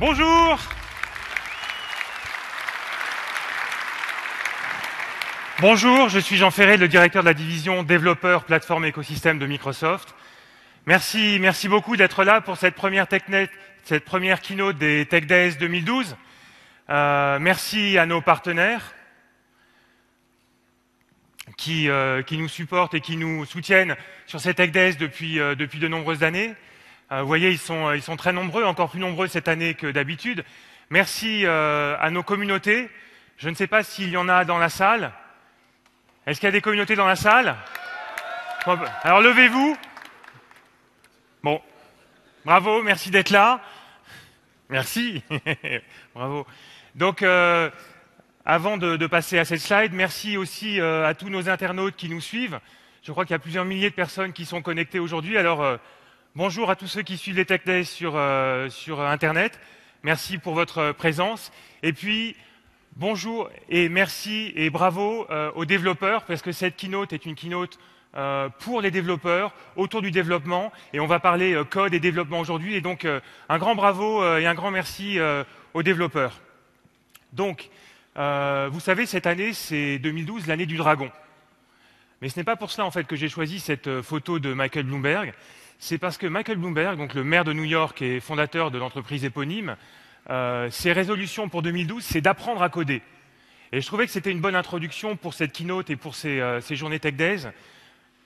Bonjour. Bonjour, je suis Jean Ferré, le directeur de la division développeurs, plateforme et écosystème de Microsoft. Merci beaucoup d'être là pour cette première keynote des Tech Days 2012. Merci à nos partenaires qui nous supportent et qui nous soutiennent sur ces Tech Days depuis de nombreuses années. Vous voyez, ils sont très nombreux, encore plus nombreux cette année que d'habitude. Merci à nos communautés. Je ne sais pas s'il y en a dans la salle. Est-ce qu'il y a des communautés dans la salle? Bon, alors levez-vous. Bon, bravo, merci d'être là. Merci, bravo. Donc, avant de passer à cette slide, merci aussi à tous nos internautes qui nous suivent. Je crois qu'il y a plusieurs milliers de personnes qui sont connectées aujourd'hui. Alors, bonjour à tous ceux qui suivent les Tech Days sur Internet. Merci pour votre présence. Et puis, bonjour et merci et bravo aux développeurs, parce que cette keynote est une keynote pour les développeurs, autour du développement, et on va parler code et développement aujourd'hui. Et donc, un grand bravo et un grand merci aux développeurs. Donc, vous savez, cette année, c'est 2012, l'année du dragon. Mais ce n'est pas pour cela, en fait, que j'ai choisi cette photo de Michael Bloomberg. C'est parce que Michael Bloomberg, donc le maire de New York et fondateur de l'entreprise éponyme, ses résolutions pour 2012, c'est d'apprendre à coder. Et je trouvais que c'était une bonne introduction pour cette keynote et pour ces journées Tech Days.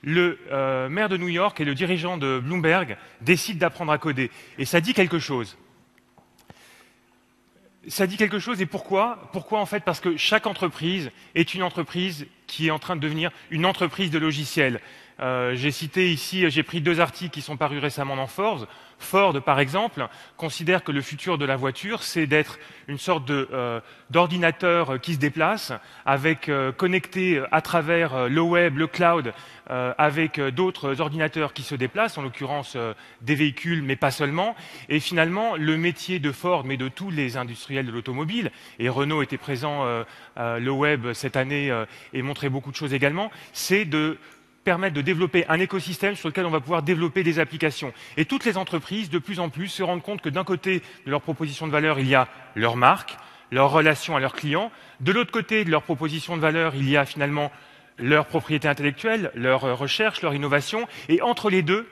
Le maire de New York et le dirigeant de Bloomberg décident d'apprendre à coder. Et ça dit quelque chose. Ça dit quelque chose, et pourquoi? Pourquoi, en fait? Parce que chaque entreprise est une entreprise qui est en train de devenir une entreprise de logiciels. J'ai pris deux articles qui sont parus récemment dans Forbes. Ford, par exemple, considère que le futur de la voiture, c'est d'être une sorte d'ordinateur qui se déplace, connecté à travers le web, le cloud, avec d'autres ordinateurs qui se déplacent, en l'occurrence des véhicules, mais pas seulement. Et finalement, le métier de Ford, mais de tous les industriels de l'automobile, et Renault était présent, le web cette année, et montrait beaucoup de choses également, c'est de permettre de développer un écosystème sur lequel on va pouvoir développer des applications. Et toutes les entreprises, de plus en plus, se rendent compte que d'un côté de leur proposition de valeur, il y a leur marque, leur relation à leurs clients. De l'autre côté de leur proposition de valeur, il y a finalement leur propriété intellectuelle, leur recherche, leur innovation. Et entre les deux,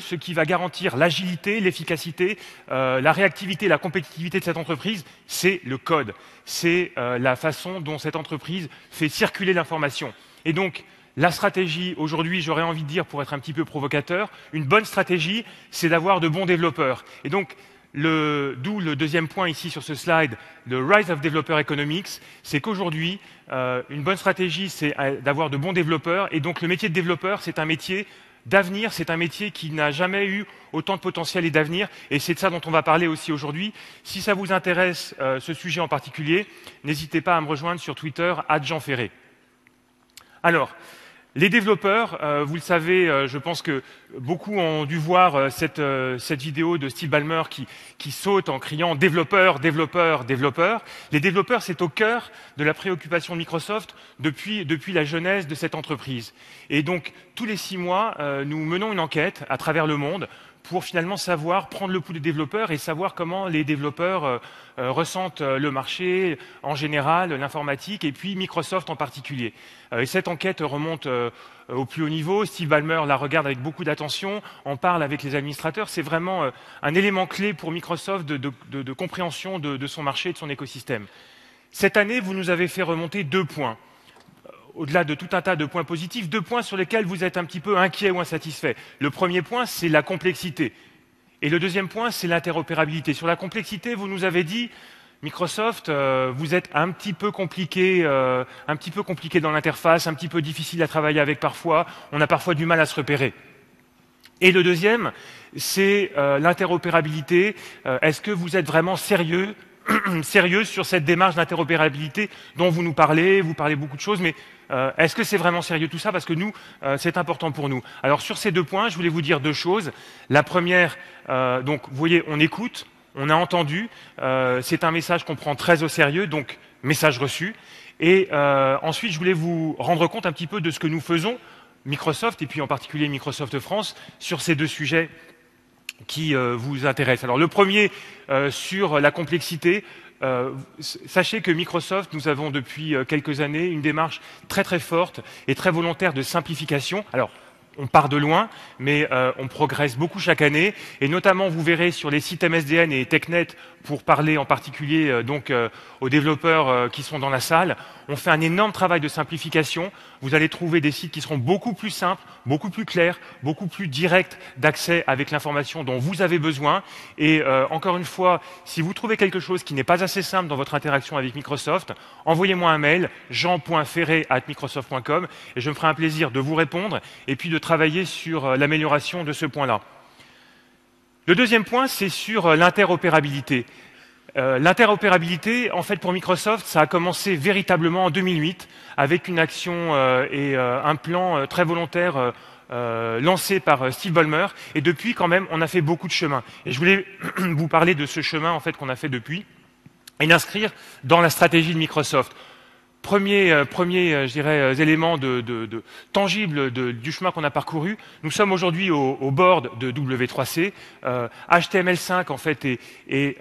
ce qui va garantir l'agilité, l'efficacité, la réactivité, la compétitivité de cette entreprise, c'est le code. C'est la façon dont cette entreprise fait circuler l'information. Et donc, la stratégie, aujourd'hui, j'aurais envie de dire, pour être un petit peu provocateur, une bonne stratégie, c'est d'avoir de bons développeurs. Et donc, d'où le deuxième point ici sur ce slide, le Rise of Developer Economics, c'est qu'aujourd'hui, une bonne stratégie, c'est d'avoir de bons développeurs. Et donc, le métier de développeur, c'est un métier d'avenir, c'est un métier qui n'a jamais eu autant de potentiel et d'avenir. Et c'est de ça dont on va parler aussi aujourd'hui. Si ça vous intéresse, ce sujet en particulier, n'hésitez pas à me rejoindre sur Twitter, @JeanFerré. Alors, les développeurs, vous le savez, je pense que beaucoup ont dû voir cette vidéo de Steve Ballmer qui saute en criant « développeurs, développeurs, développeurs ». Les développeurs, c'est au cœur de la préoccupation de Microsoft depuis la genèse de cette entreprise. Et donc, tous les 6 mois, nous menons une enquête à travers le monde pour finalement prendre le pouls des développeurs et savoir comment les développeurs ressentent le marché en général, l'informatique, et puis Microsoft en particulier. Et cette enquête remonte au plus haut niveau. Steve Ballmer la regarde avec beaucoup d'attention, en parle avec les administrateurs. C'est vraiment un élément clé pour Microsoft de compréhension de son marché et de son écosystème. Cette année, vous nous avez fait remonter 2 points. Au-delà de tout un tas de points positifs, 2 points sur lesquels vous êtes un petit peu inquiet ou insatisfait. Le premier point, c'est la complexité. Et le deuxième point, c'est l'interopérabilité. Sur la complexité, vous nous avez dit, Microsoft, vous êtes un petit peu compliqué dans l'interface, un petit peu difficile à travailler avec parfois. On a parfois du mal à se repérer. Et le deuxième, c'est l'interopérabilité. Est-ce que vous êtes vraiment sérieux sur cette démarche d'interopérabilité dont vous nous parlez? Vous parlez beaucoup de choses, mais est-ce que c'est vraiment sérieux tout ça? Parce que nous, c'est important pour nous. Alors sur ces 2 points, je voulais vous dire 2 choses. La première, donc vous voyez, on écoute, on a entendu, c'est un message qu'on prend très au sérieux, donc message reçu. Et ensuite, je voulais vous rendre compte un petit peu de ce que nous faisons, Microsoft, et puis en particulier Microsoft France, sur ces 2 sujets qui vous intéressent. Alors le premier sur la complexité. Sachez que Microsoft, nous avons depuis quelques années une démarche très très forte et très volontaire de simplification. Alors, on part de loin, mais on progresse beaucoup chaque année. Et notamment, vous verrez sur les sites MSDN et TechNet, pour parler en particulier aux développeurs qui sont dans la salle, on fait un énorme travail de simplification. Vous allez trouver des sites qui seront beaucoup plus simples, beaucoup plus clairs, beaucoup plus directs d'accès avec l'information dont vous avez besoin. Et encore une fois, si vous trouvez quelque chose qui n'est pas assez simple dans votre interaction avec Microsoft, envoyez-moi un mail, jean.ferret@microsoft.com, et je me ferai un plaisir de vous répondre et puis de travailler sur l'amélioration de ce point-là. Le deuxième point, c'est sur l'interopérabilité. L'interopérabilité, en fait, pour Microsoft, ça a commencé véritablement en 2008 avec une action et un plan très volontaire lancé par Steve Ballmer. Et depuis, quand même, on a fait beaucoup de chemin. Et je voulais vous parler de ce chemin, en fait, qu'on a fait depuis et l'inscrire dans la stratégie de Microsoft. Premier je dirais, élément tangible du chemin qu'on a parcouru. Nous sommes aujourd'hui au board de W3C. HTML5 en fait est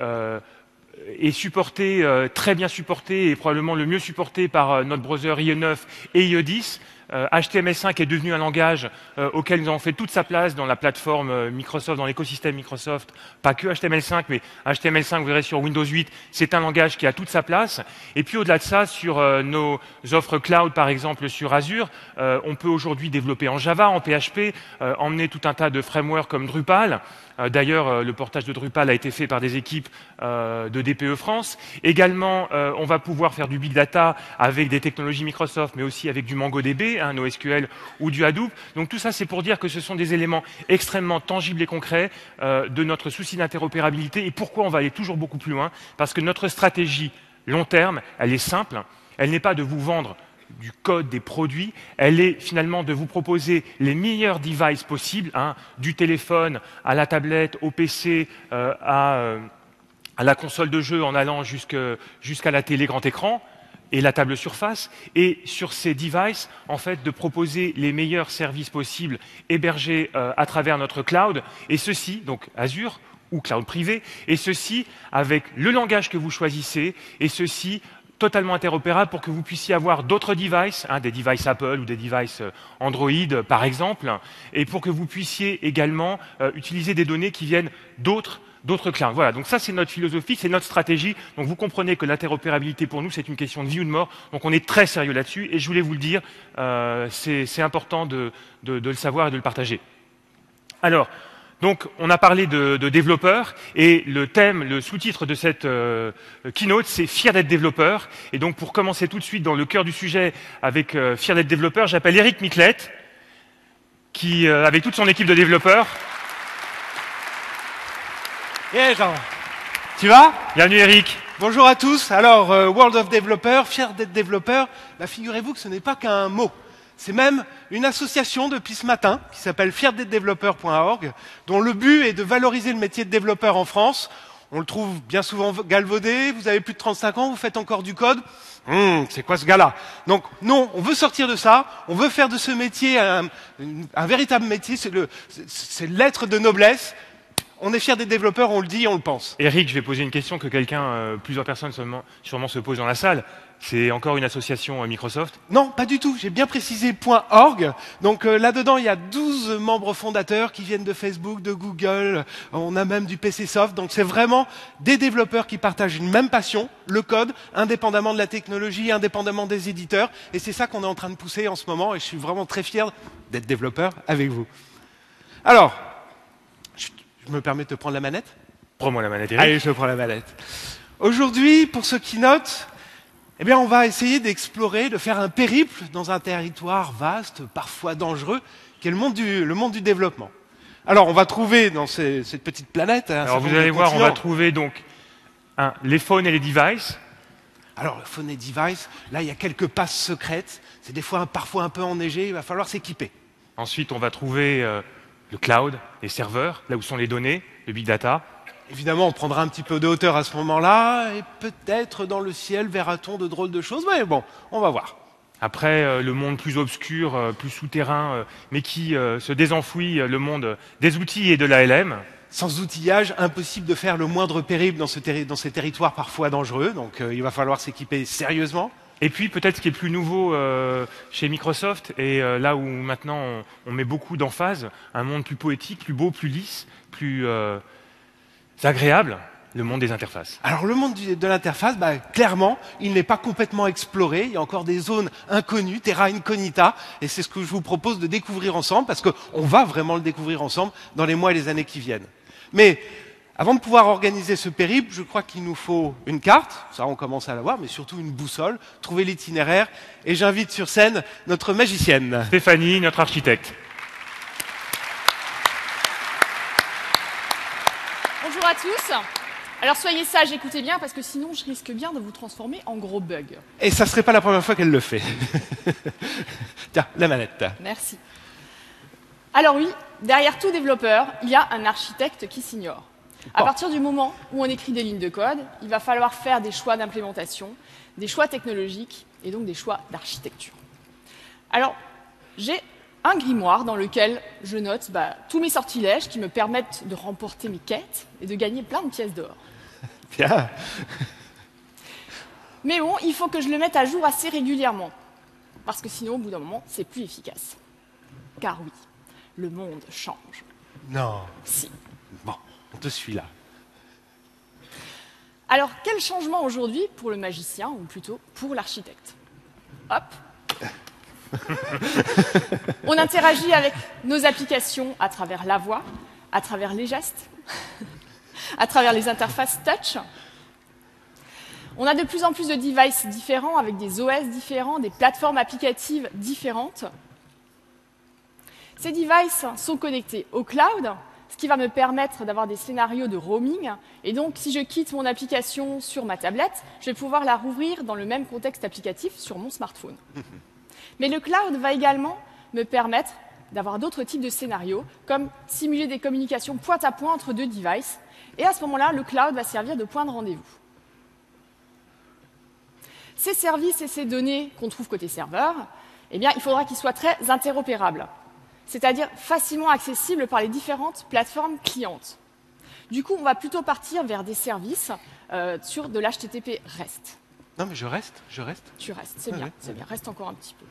supporté, très bien supporté et probablement le mieux supporté par notre browser IE9 et IE10. HTML5 est devenu un langage auquel nous avons fait toute sa place dans la plateforme Microsoft, dans l'écosystème Microsoft. Pas que HTML5, mais HTML5, vous verrez sur Windows 8, c'est un langage qui a toute sa place. Et puis au-delà de ça, sur nos offres cloud, par exemple sur Azure, on peut aujourd'hui développer en Java, en PHP, emmener tout un tas de frameworks comme Drupal. D'ailleurs, le portage de Drupal a été fait par des équipes de DPE France. Également, on va pouvoir faire du big data avec des technologies Microsoft, mais aussi avec du MongoDB, NoSQL ou du Hadoop. Donc tout ça, c'est pour dire que ce sont des éléments extrêmement tangibles et concrets de notre souci d'interopérabilité. Et pourquoi on va aller toujours beaucoup plus loin? Parce que notre stratégie long terme, elle est simple. Elle n'est pas de vous vendre du code, des produits, elle est finalement de vous proposer les meilleurs devices possibles, du téléphone à la tablette, au PC, à la console de jeu en allant jusqu'à la télé grand écran et la table surface, et sur ces devices, en fait, de proposer les meilleurs services possibles hébergés à travers notre cloud, et ceci, donc Azure, ou cloud privé, et ceci avec le langage que vous choisissez, et ceci totalement interopérable pour que vous puissiez avoir d'autres devices, des devices Apple ou des devices Android par exemple, et pour que vous puissiez également utiliser des données qui viennent d'autres clouds. Voilà, donc ça c'est notre philosophie, c'est notre stratégie. Donc vous comprenez que l'interopérabilité pour nous c'est une question de vie ou de mort, donc on est très sérieux là-dessus, et je voulais vous le dire, c'est important de le savoir et de le partager. Alors, donc, on a parlé de développeurs, et le thème, le sous-titre de cette keynote, c'est « Fier d'être développeur ». Et donc, pour commencer tout de suite dans le cœur du sujet avec « Fier d'être développeur », j'appelle Eric Miclette, qui, avec toute son équipe de développeurs... Jean, tu vas? Bienvenue Eric. Bonjour à tous. Alors, World of Developer, fier d'être développeur, figurez-vous que ce n'est pas qu'un mot. C'est même une association depuis ce matin qui s'appelle fierdetdéveloppeur.org, dont le but est de valoriser le métier de développeur en France. On le trouve bien souvent galvaudé, vous avez plus de 35 ans, vous faites encore du code. C'est quoi ce gars-là? Donc non, on veut sortir de ça, on veut faire de ce métier un véritable métier, c'est l'être de noblesse. On est fiers des développeurs, on le dit, on le pense. Eric, je vais poser une question que plusieurs personnes sûrement se posent dans la salle. C'est encore une association Microsoft? Non, pas du tout. J'ai bien précisé .org. Donc là-dedans, il y a 12 membres fondateurs qui viennent de Facebook, de Google. On a même du PC Soft. Donc c'est vraiment des développeurs qui partagent une même passion, le code, indépendamment de la technologie, indépendamment des éditeurs. Et c'est ça qu'on est en train de pousser en ce moment. Et je suis vraiment très fier d'être développeur avec vous. Alors, je me permets de te prendre la manette? Prends-moi la manette, Eric. Allez, je prends la manette. Aujourd'hui, pour ce keynote, on va essayer d'explorer, de faire un périple dans un territoire vaste, parfois dangereux, qui est le monde du développement. Alors, on va trouver dans cette petite planète... Alors, vous allez voir, on va trouver donc les phones et les devices. Alors, le phone et device, là, il y a quelques passes secrètes. C'est des fois, parfois un peu enneigé, il va falloir s'équiper. Ensuite, on va trouver le cloud, les serveurs, là où sont les données, le big data. Évidemment, on prendra un petit peu de hauteur à ce moment-là, et peut-être dans le ciel verra-t-on de drôles de choses, mais bon, on va voir. Après, le monde plus obscur, plus souterrain, mais qui se désenfouit, le monde des outils et de l'ALM. Sans outillage, impossible de faire le moindre périple dans ces territoires parfois dangereux, donc il va falloir s'équiper sérieusement. Et puis peut-être ce qui est plus nouveau chez Microsoft, et là où maintenant on met beaucoup d'emphase, un monde plus poétique, plus beau, plus lisse, plus agréable, le monde des interfaces. Alors le monde de l'interface, clairement, il n'est pas complètement exploré, il y a encore des zones inconnues, terra incognita, et c'est ce que je vous propose de découvrir ensemble, parce qu'on va vraiment le découvrir ensemble dans les mois et les années qui viennent. Mais avant de pouvoir organiser ce périple, je crois qu'il nous faut une carte, ça on commence à l'avoir, mais surtout une boussole, trouver l'itinéraire, et j'invite sur scène notre magicienne. Stéphanie, notre architecte. Bonjour à tous. Alors soyez sages, écoutez bien, parce que sinon je risque bien de vous transformer en gros bug. Et ça serait pas la première fois qu'elle le fait. Tiens, la manette. Merci. Alors oui, derrière tout développeur, il y a un architecte qui s'ignore. À partir du moment où on écrit des lignes de code, il va falloir faire des choix d'implémentation, des choix technologiques et donc des choix d'architecture. Alors, j'ai un grimoire dans lequel je note tous mes sortilèges qui me permettent de remporter mes quêtes et de gagner plein de pièces d'or. Bien. Mais bon, il faut que je le mette à jour assez régulièrement, parce que sinon, au bout d'un moment, c'est plus efficace. Car oui, le monde change. Non. Si. Bon, on te suit là. Alors, quel changement aujourd'hui pour le magicien, ou plutôt pour l'architecte? Hop. On interagit avec nos applications à travers la voix, à travers les gestes, à travers les interfaces touch. On a de plus en plus de devices différents, avec des OS différents, des plateformes applicatives différentes. Ces devices sont connectés au cloud, ce qui va me permettre d'avoir des scénarios de roaming. Et donc, si je quitte mon application sur ma tablette, je vais pouvoir la rouvrir dans le même contexte applicatif sur mon smartphone. Mais le cloud va également me permettre d'avoir d'autres types de scénarios, comme simuler des communications point à point entre deux devices. Et à ce moment-là, le cloud va servir de point de rendez-vous. Ces services et ces données qu'on trouve côté serveur, eh bien, il faudra qu'ils soient très interopérables, c'est-à-dire facilement accessibles par les différentes plateformes clientes. Du coup, on va plutôt partir vers des services sur de l'HTTP REST. Non, mais je reste. Tu restes, c'est bien, Ouais. c'est bien, reste encore un petit peu.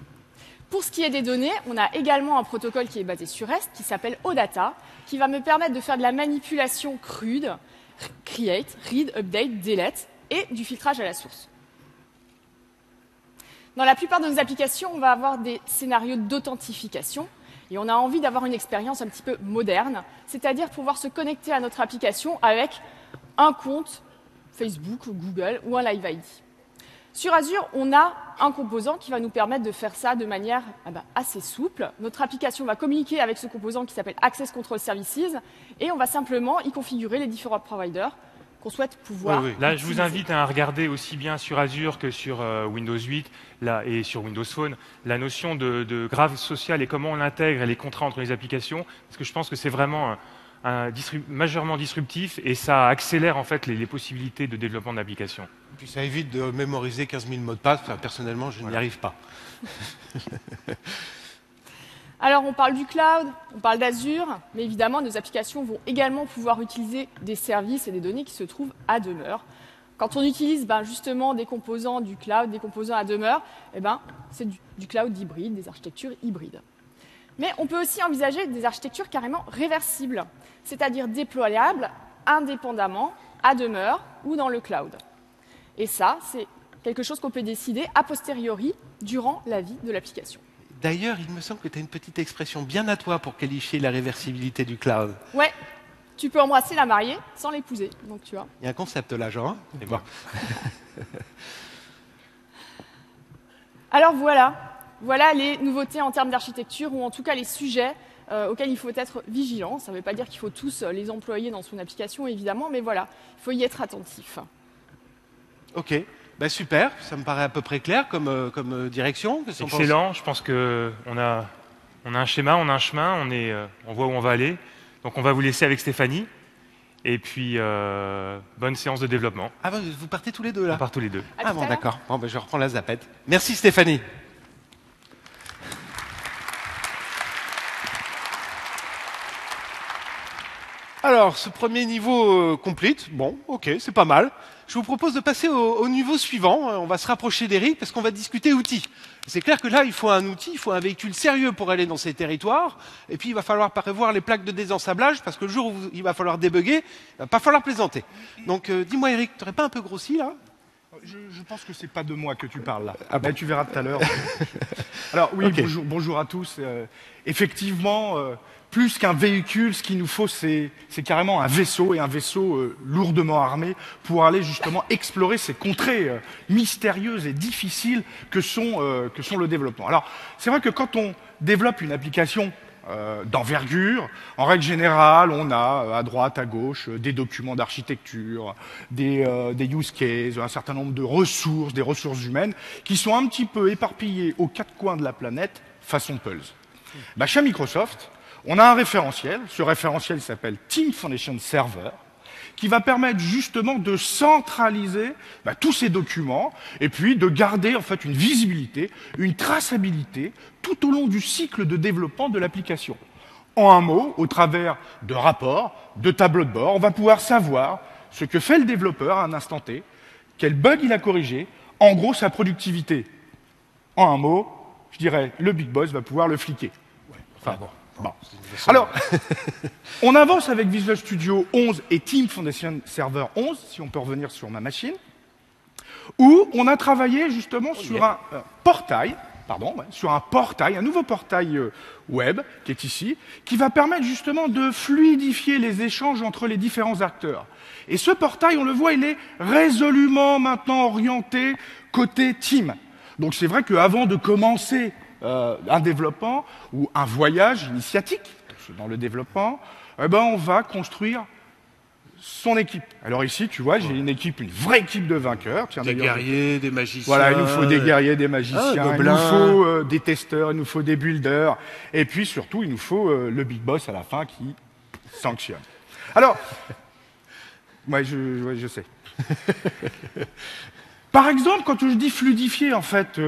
Pour ce qui est des données, on a également un protocole qui est basé sur REST, qui s'appelle OData, qui va me permettre de faire de la manipulation crude, create, read, update, delete, et du filtrage à la source. Dans la plupart de nos applications, on va avoir des scénarios d'authentification, et on a envie d'avoir une expérience un petit peu moderne, c'est-à-dire pouvoir se connecter à notre application avec un compte Facebook, Google ou un Live ID. Sur Azure, on a un composant qui va nous permettre de faire ça de manière assez souple. Notre application va communiquer avec ce composant qui s'appelle Access Control Services et on va simplement y configurer les différents providers qu'on souhaite pouvoir Là, je vous utiliser. invite à regarder aussi bien sur Azure que sur Windows 8 et sur Windows Phone la notion de graphe social et comment on intègre les contrats entre les applications, parce que je pense que c'est vraiment majeurement disruptif et ça accélère en fait les possibilités de développement d'applications. Puis ça évite de mémoriser 15 000 mots de passe. Enfin, personnellement, je n'y arrive pas. Alors, on parle du cloud, on parle d'Azure, mais évidemment, nos applications vont également pouvoir utiliser des services et des données qui se trouvent à demeure. Quand on utilise justement des composants du cloud, des composants à demeure, c'est du cloud hybride, des architectures hybrides. Mais on peut aussi envisager des architectures carrément réversibles, c'est-à-dire déployables indépendamment, à demeure ou dans le cloud. Et ça, c'est quelque chose qu'on peut décider a posteriori durant la vie de l'application. D'ailleurs, il me semble que tu as une petite expression bien à toi pour qualifier la réversibilité du cloud. Ouais, tu peux embrasser la mariée sans l'épouser, donc tu vois. Il y a un concept là, Jean. Mais bon. Alors voilà les nouveautés en termes d'architecture, ou en tout cas les sujets auxquels il faut être vigilant. Ça ne veut pas dire qu'il faut tous les employer dans son application, évidemment, mais voilà, il faut y être attentif. Ok, super, ça me paraît à peu près clair comme direction. Qu'est-ce qu'on pense ? Excellent, je pense qu'on a un schéma, on a un chemin, on voit où on va aller. Donc on va vous laisser avec Stéphanie. Et puis, bonne séance de développement. Ah, vous partez tous les deux là ? On part tous les deux. À tout à l'heure. D'accord. Bon, je reprends la zapette. Merci Stéphanie. Alors, Alors, ce premier niveau complete, bon, ok, c'est pas mal. Je vous propose de passer au niveau suivant. On va se rapprocher d'Eric parce qu'on va discuter outils. C'est clair que là, il faut un outil, il faut un véhicule sérieux pour aller dans ces territoires. Et puis, il va falloir prévoir les plaques de désensablage parce que le jour où il va falloir débugger, il va pas falloir plaisanter. Donc, dis-moi, Eric, tu n'aurais pas un peu grossi là? Je pense que c'est pas de moi que tu parles là. Ah ben, tu verras tout à l'heure. Alors oui, okay. Bonjour à tous. Effectivement, plus qu'un véhicule, ce qu'il nous faut, c'est carrément un vaisseau, et un vaisseau lourdement armé pour aller justement explorer ces contrées mystérieuses et difficiles que sont le développement. Alors, c'est vrai que quand on développe une application d'envergure, en règle générale, on a à droite, à gauche, des documents d'architecture, des use cases, un certain nombre de ressources, des ressources humaines, qui sont un petit peu éparpillées aux quatre coins de la planète, façon Pulse. Bah, chez Microsoft, on a un référentiel. Ce référentiel s'appelle Team Foundation Server, qui va permettre justement de centraliser tous ces documents et puis de garder en fait une visibilité, une traçabilité tout au long du cycle de développement de l'application. En un mot, au travers de rapports, de tableaux de bord, on va pouvoir savoir ce que fait le développeur à un instant T, quel bug il a corrigé, en gros sa productivité. En un mot, je dirais, le big boss va pouvoir le fliquer. Ouais. Enfin bon. Bon. Alors, on avance avec Visual Studio 11 et Team Foundation Server 11, si on peut revenir sur ma machine, où on a travaillé justement sur un portail, un nouveau portail web qui est ici, qui va permettre justement de fluidifier les échanges entre les différents acteurs. Et ce portail, on le voit, il est résolument maintenant orienté côté team. Donc c'est vrai qu'avant de commencer un développement ou un voyage initiatique dans le développement, on va construire son équipe. Alors ici, tu vois, j'ai une vraie équipe de vainqueurs. Tiens, des guerriers, des magiciens. Voilà, il nous faut des guerriers, des magiciens, il nous faut des testeurs, il nous faut des builders, et puis surtout, il nous faut le big boss à la fin qui sanctionne. Alors, je sais. Par exemple, quand je dis fluidifier en fait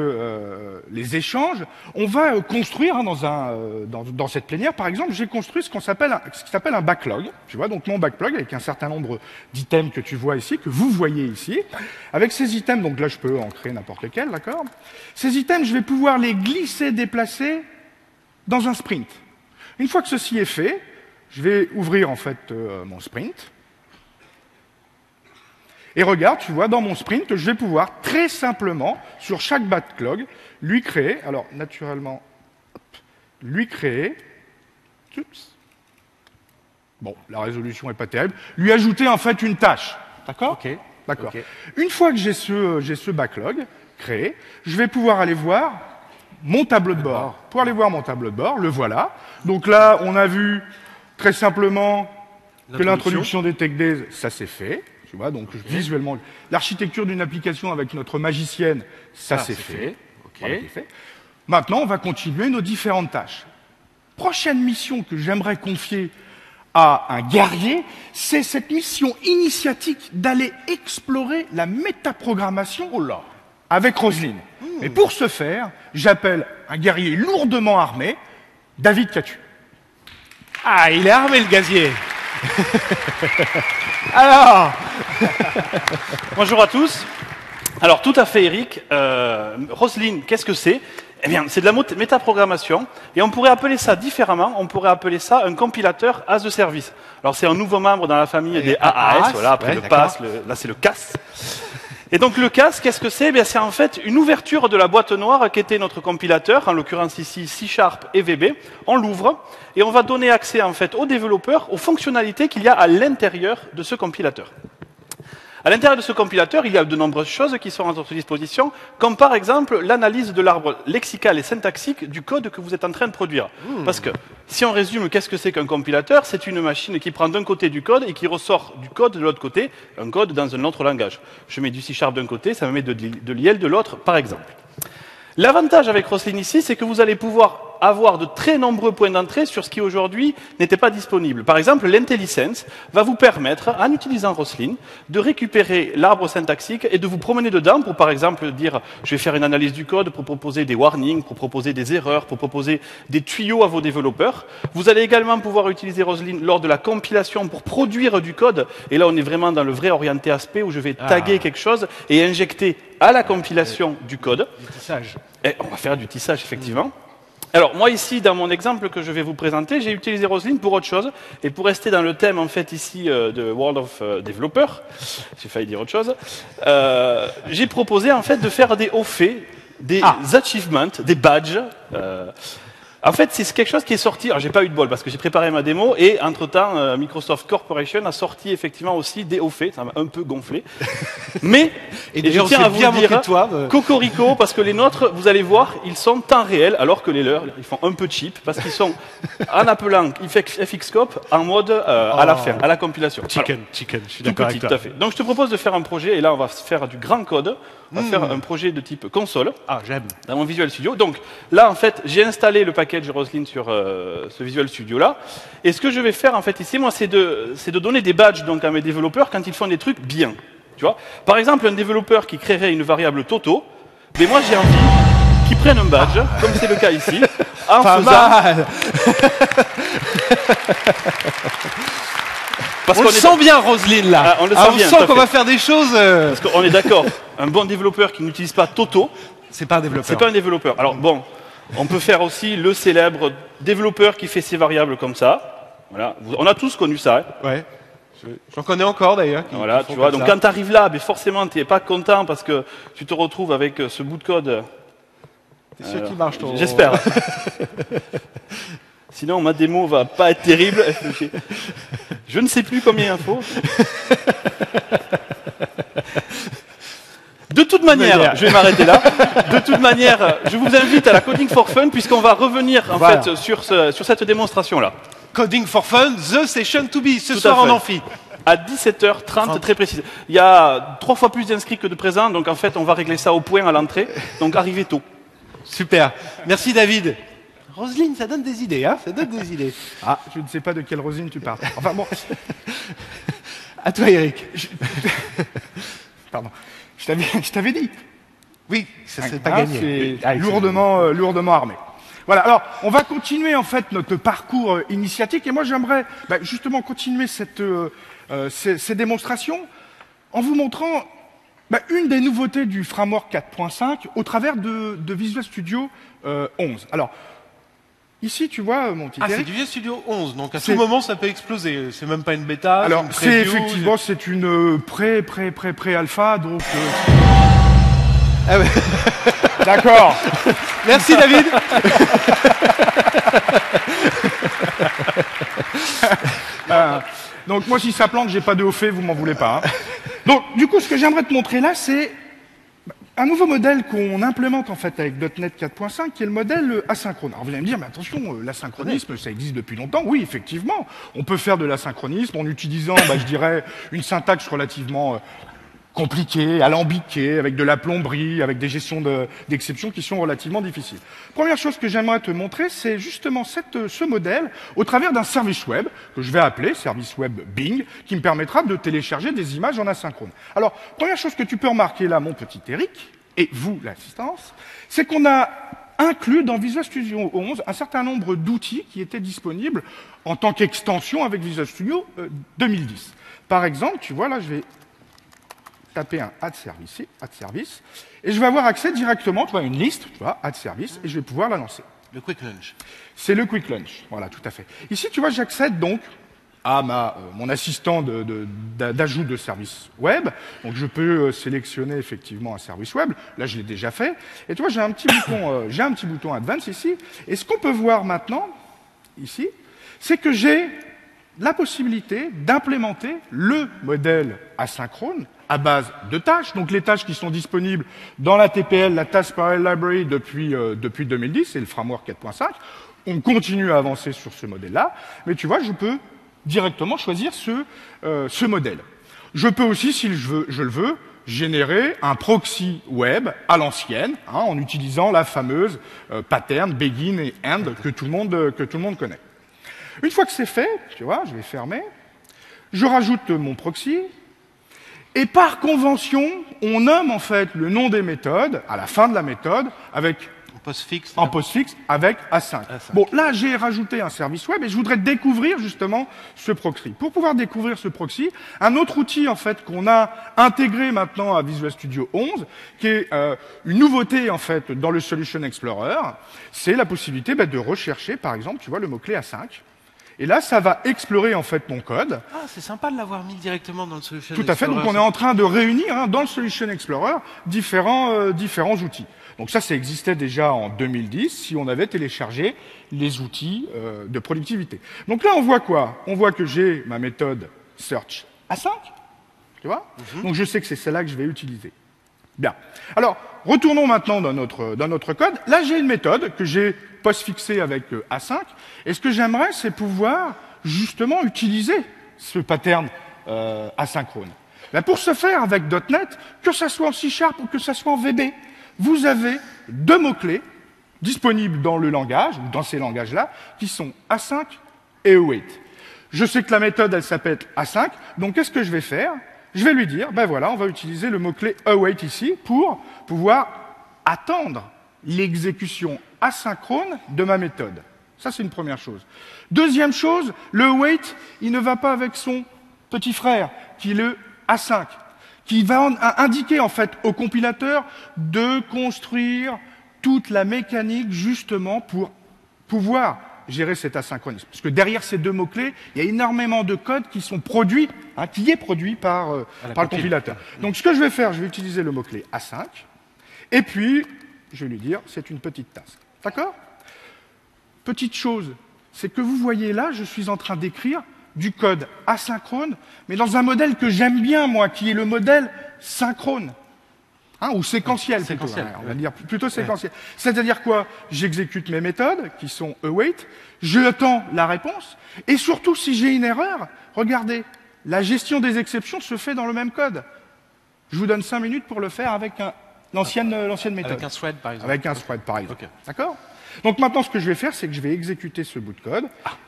les échanges, on va construire dans cette plénière, par exemple, j'ai construit ce qui s'appelle un backlog. Tu vois, donc mon backlog avec un certain nombre d'items que tu vois ici, que vous voyez ici. Avec ces items, donc là je peux en créer n'importe lequel, d'accord. Ces items, je vais pouvoir les glisser, déplacer dans un sprint. Une fois que ceci est fait, je vais ouvrir en fait mon sprint. Et regarde, tu vois, dans mon sprint, je vais pouvoir très simplement, sur chaque backlog, lui créer, alors naturellement, lui créer, bon, la résolution n'est pas terrible, lui ajouter en fait une tâche, d'accord? Ok, d'accord. Okay. Une fois que j'ai ce backlog créé, je vais pouvoir aller voir mon tableau de bord. Pour aller voir mon tableau de bord, le voilà. Donc là, on a vu très simplement que l'introduction des tech days, ça s'est fait. Tu vois, donc visuellement, l'architecture d'une application avec notre magicienne, ça c'est fait. Voilà, fait. Maintenant, on va continuer nos différentes tâches. Prochaine mission que j'aimerais confier à un guerrier, c'est cette mission initiatique d'aller explorer la métaprogrammation avec Roselyne. Et pour ce faire, j'appelle un guerrier lourdement armé, David Catu. Ah, il est armé le gazier. Alors, bonjour à tous. Alors, tout à fait, Eric. Roselyne, qu'est-ce que c'est? Eh bien, c'est de la métaprogrammation. Et on pourrait appeler ça différemment. On pourrait appeler ça un compilateur as a service. Alors, c'est un nouveau membre dans la famille des AAS. Voilà, après le PAS, là, c'est le CAS. Et donc, le CAS, qu'est-ce que c'est? C'est en fait une ouverture de la boîte noire qui était notre compilateur, en l'occurrence ici C# et VB. On l'ouvre et on va donner accès en fait aux développeurs aux fonctionnalités qu'il y a à l'intérieur de ce compilateur. À l'intérieur de ce compilateur, il y a de nombreuses choses qui sont à notre disposition, comme par exemple l'analyse de l'arbre lexical et syntaxique du code que vous êtes en train de produire. Parce que, si on résume, qu'est-ce que c'est qu'un compilateur? C'est une machine qui prend d'un côté du code et qui ressort du code de l'autre côté, un code dans un autre langage. Je mets du C# d'un côté, ça me met de l'IL de l'autre, par exemple. L'avantage avec Roselyne ici, c'est que vous allez pouvoir avoir de très nombreux points d'entrée sur ce qui aujourd'hui n'était pas disponible. Par exemple, l'IntelliSense va vous permettre, en utilisant Roslyn, de récupérer l'arbre syntaxique et de vous promener dedans pour, par exemple, dire je vais faire une analyse du code, pour proposer des warnings, pour proposer des erreurs, pour proposer des tuyaux à vos développeurs. Vous allez également pouvoir utiliser Roslyn lors de la compilation pour produire du code. Et là, on est vraiment dans le vrai orienté aspect où je vais taguer quelque chose et injecter à la compilation du code. Du tissage. Et on va faire du tissage, effectivement. Alors, moi, ici, dans mon exemple que je vais vous présenter, j'ai utilisé Roslyn pour autre chose. Et pour rester dans le thème, en fait, ici, de World of Developer, j'ai failli dire autre chose, j'ai proposé, en fait, de faire des hauts faits, des achievements, des badges. En fait, c'est quelque chose qui est sorti. Alors, j'ai pas eu de bol parce que j'ai préparé ma démo et entre-temps, Microsoft Corporation a sorti effectivement aussi des hauts faits. Ça m'a un peu gonflé. Mais et je tiens à vous dire, cocorico, parce que les nôtres, vous allez voir, ils sont temps réel, alors que les leurs, ils font un peu cheap parce qu'ils sont en appelant FXCOP en mode à la fin, à la compilation. Chicken, je suis d'accord avec toi. Tout à fait. Donc, je te propose de faire un projet et là, on va faire du grand code. On va faire un projet de type console. Ah, j'aime. Dans mon Visual Studio. Donc là, en fait, j'ai installé le package Roslyn sur ce Visual Studio là. Et ce que je vais faire en fait ici, moi, c'est de donner des badges donc à mes développeurs quand ils font des trucs bien. Tu vois. Par exemple, un développeur qui créerait une variable Toto, mais moi j'ai envie qu'il prenne un badge, comme c'est le cas ici, en Pas faisant. mal. Parce on le sent bien, Roslyn, là. Ah, on le sent bien, on tout à sent qu'on fait. va faire des choses. Parce qu'on est d'accord. Un bon développeur qui n'utilise pas Toto, C'est pas un développeur. c'est pas un développeur. Alors bon, on peut faire aussi le célèbre développeur qui fait ses variables comme ça. Voilà, on a tous connu ça. Hein. Ouais. J'en connais encore d'ailleurs. Voilà, tu vois. Donc quand tu arrives là, mais forcément, tu n'es pas content parce que tu te retrouves avec ce bout de code. C'est sûr qu'il marche ton. J'espère. Sinon, ma démo va pas être terrible. Je ne sais plus combien il faut. De toute manière, je vais m'arrêter là. De toute manière, je vous invite à la Coding for Fun puisqu'on va revenir en fait sur cette démonstration-là. Coding for Fun, the session to be. Ce Tout soir à fait. en amphi. À 17h30, très précis. Il y a 3 fois plus d'inscrits que de présents, donc en fait, on va régler ça au point à l'entrée. Donc arrivez tôt. Super. Merci David. Roslyn, ça donne des idées, hein. Ça donne des idées. Ah, je ne sais pas de quelle Rosine tu parles. Enfin bon, À toi, Eric. pardon. Je t'avais dit. Oui, ça serait pas Ah, gagné. c'est lourdement armé. Voilà, alors on va continuer en fait notre parcours initiatique et moi j'aimerais justement continuer ces démonstrations en vous montrant une des nouveautés du framework 4.5 au travers de Visual Studio 11. Alors, ici tu vois mon petit Ah, c'est Eric. du Visual Studio 11, donc à tout moment ça peut exploser. C'est même pas une bêta. Alors une c'est preview, effectivement c'est une pré-alpha donc Ah ouais. d'accord. Merci David. Donc moi si ça plante, j'ai pas de haut fait, vous m'en voulez pas. Hein. Donc du coup ce que j'aimerais te montrer là c'est un nouveau modèle qu'on implémente en fait avec .NET 4.5 qui est le modèle asynchrone. Alors vous allez me dire mais attention, l'asynchronisme ça existe depuis longtemps. Oui effectivement, on peut faire de l'asynchronisme en utilisant je dirais une syntaxe relativement compliqué, alambiqué, avec de la plomberie, avec des gestions d'exceptions qui sont relativement difficiles. Première chose que j'aimerais te montrer, c'est justement ce modèle au travers d'un service web que je vais appeler service web Bing, qui me permettra de télécharger des images en asynchrone. Alors, première chose que tu peux remarquer là, mon petit Eric, et vous, l'assistance, c'est qu'on a inclus dans Visual Studio 11 un certain nombre d'outils qui étaient disponibles en tant qu'extension avec Visual Studio 2010. Par exemple, tu vois là, je vais taper un add service, et je vais avoir accès directement, tu vois, à une liste, tu vois, add service, et je vais pouvoir la lancer. Le Quick Launch. C'est le Quick Launch, voilà, tout à fait. Ici, tu vois, j'accède donc à mon assistant d'ajout de service web. Donc, je peux sélectionner effectivement un service web. Là, je l'ai déjà fait. Et tu vois, j'ai un petit bouton Advance ici. Et ce qu'on peut voir maintenant, ici, c'est que j'ai la possibilité d'implémenter le modèle asynchrone à base de tâches, donc les tâches qui sont disponibles dans la TPL, la Task Parallel Library depuis 2010, et le framework 4.5. On continue à avancer sur ce modèle-là, mais tu vois, je peux directement choisir ce modèle. Je peux aussi, si je le veux, générer un proxy web à l'ancienne, hein, en utilisant la fameuse pattern begin et end que tout le monde connaît. Une fois que c'est fait, tu vois, je vais fermer, je rajoute mon proxy, et par convention, on nomme en fait le nom des méthodes à la fin de la méthode avec en postfixe avec A5. Bon, là, j'ai rajouté un service web et je voudrais découvrir justement ce proxy. Pour pouvoir découvrir ce proxy, un autre outil en fait qu'on a intégré maintenant à Visual Studio 11, qui est une nouveauté en fait dans le Solution Explorer, c'est la possibilité de rechercher, par exemple, tu vois, le mot-clé A5. Et là, ça va explorer en fait mon code. Ah, c'est sympa de l'avoir mis directement dans le Solution Explorer. Tout à fait. Donc, on est en train de réunir hein, dans le Solution Explorer différents outils. Donc ça existait déjà en 2010 si on avait téléchargé les outils de productivité. Donc là, on voit quoi? On voit que j'ai ma méthode search A5, tu vois. Donc je sais que c'est celle-là que je vais utiliser. Bien. Alors, retournons maintenant dans notre code. Là, j'ai une méthode que j'ai postfixée avec A5. Et ce que j'aimerais, c'est pouvoir justement utiliser ce pattern asynchrone. Là, pour ce faire, avec .NET, que ça soit en C# ou que ça soit en VB, vous avez deux mots-clés disponibles dans le langage, ou dans ces langages-là, qui sont A5 et await. Je sais que la méthode, elle s'appelle A5, donc qu'est-ce que je vais faire? Je vais lui dire, ben voilà, on va utiliser le mot-clé await ici pour pouvoir attendre l'exécution asynchrone de ma méthode. Ça, c'est une première chose. Deuxième chose, le await, il ne va pas avec son petit frère, qui est le A5, qui va indiquer en fait au compilateur de construire toute la mécanique justement pour pouvoir gérer cet asynchronisme. Parce que derrière ces deux mots-clés, il y a énormément de code qui sont produits, hein, qui est produit par le compilateur. Donc ce que je vais faire, je vais utiliser le mot-clé A5, et puis je vais lui dire, c'est une petite task. D'accord? Petite chose, c'est que vous voyez là, je suis en train d'écrire du code asynchrone, mais dans un modèle que j'aime bien, moi, qui est le modèle synchrone. Hein, ou séquentiel, plutôt, hein, on va dire plutôt séquentiel. C'est-à-dire quoi? J'exécute mes méthodes, qui sont await, je attends la réponse, et surtout, si j'ai une erreur, regardez, la gestion des exceptions se fait dans le même code. Je vous donne 5 minutes pour le faire avec l'ancienne méthode. Avec un thread, par exemple. Avec un thread, par exemple. Okay. D'accord? Donc maintenant, ce que je vais faire, c'est que je vais exécuter ce bout de code.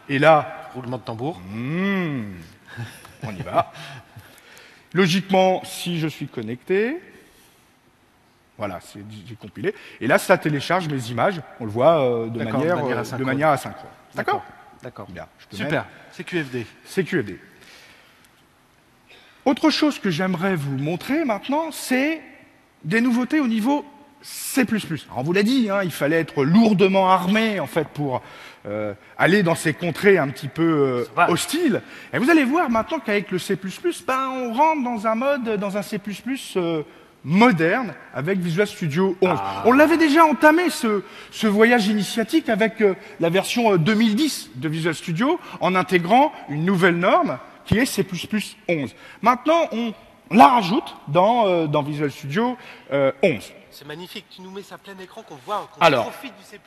Et là... Roulement de tambour. On y va. Logiquement, si je suis connecté... Voilà, j'ai compilé. Et là, ça télécharge mes images. On le voit de manière asynchrone. D'accord? D'accord. Bien. Super. C'est QFD. C'est QFD. Autre chose que j'aimerais vous montrer maintenant, c'est des nouveautés au niveau C++. Alors, on vous l'a dit, hein, il fallait être lourdement armé en fait pour aller dans ces contrées un petit peu hostiles. Et vous allez voir maintenant qu'avec le C++, on rentre dans un C++ moderne avec Visual Studio 11. On l'avait déjà entamé ce voyage initiatique avec la version 2010 de Visual Studio en intégrant une nouvelle norme qui est C++ 11. Maintenant, on la rajoute dans Visual Studio 11. C'est magnifique, tu nous mets ça plein écran qu'on voit, qu'on profite du C++.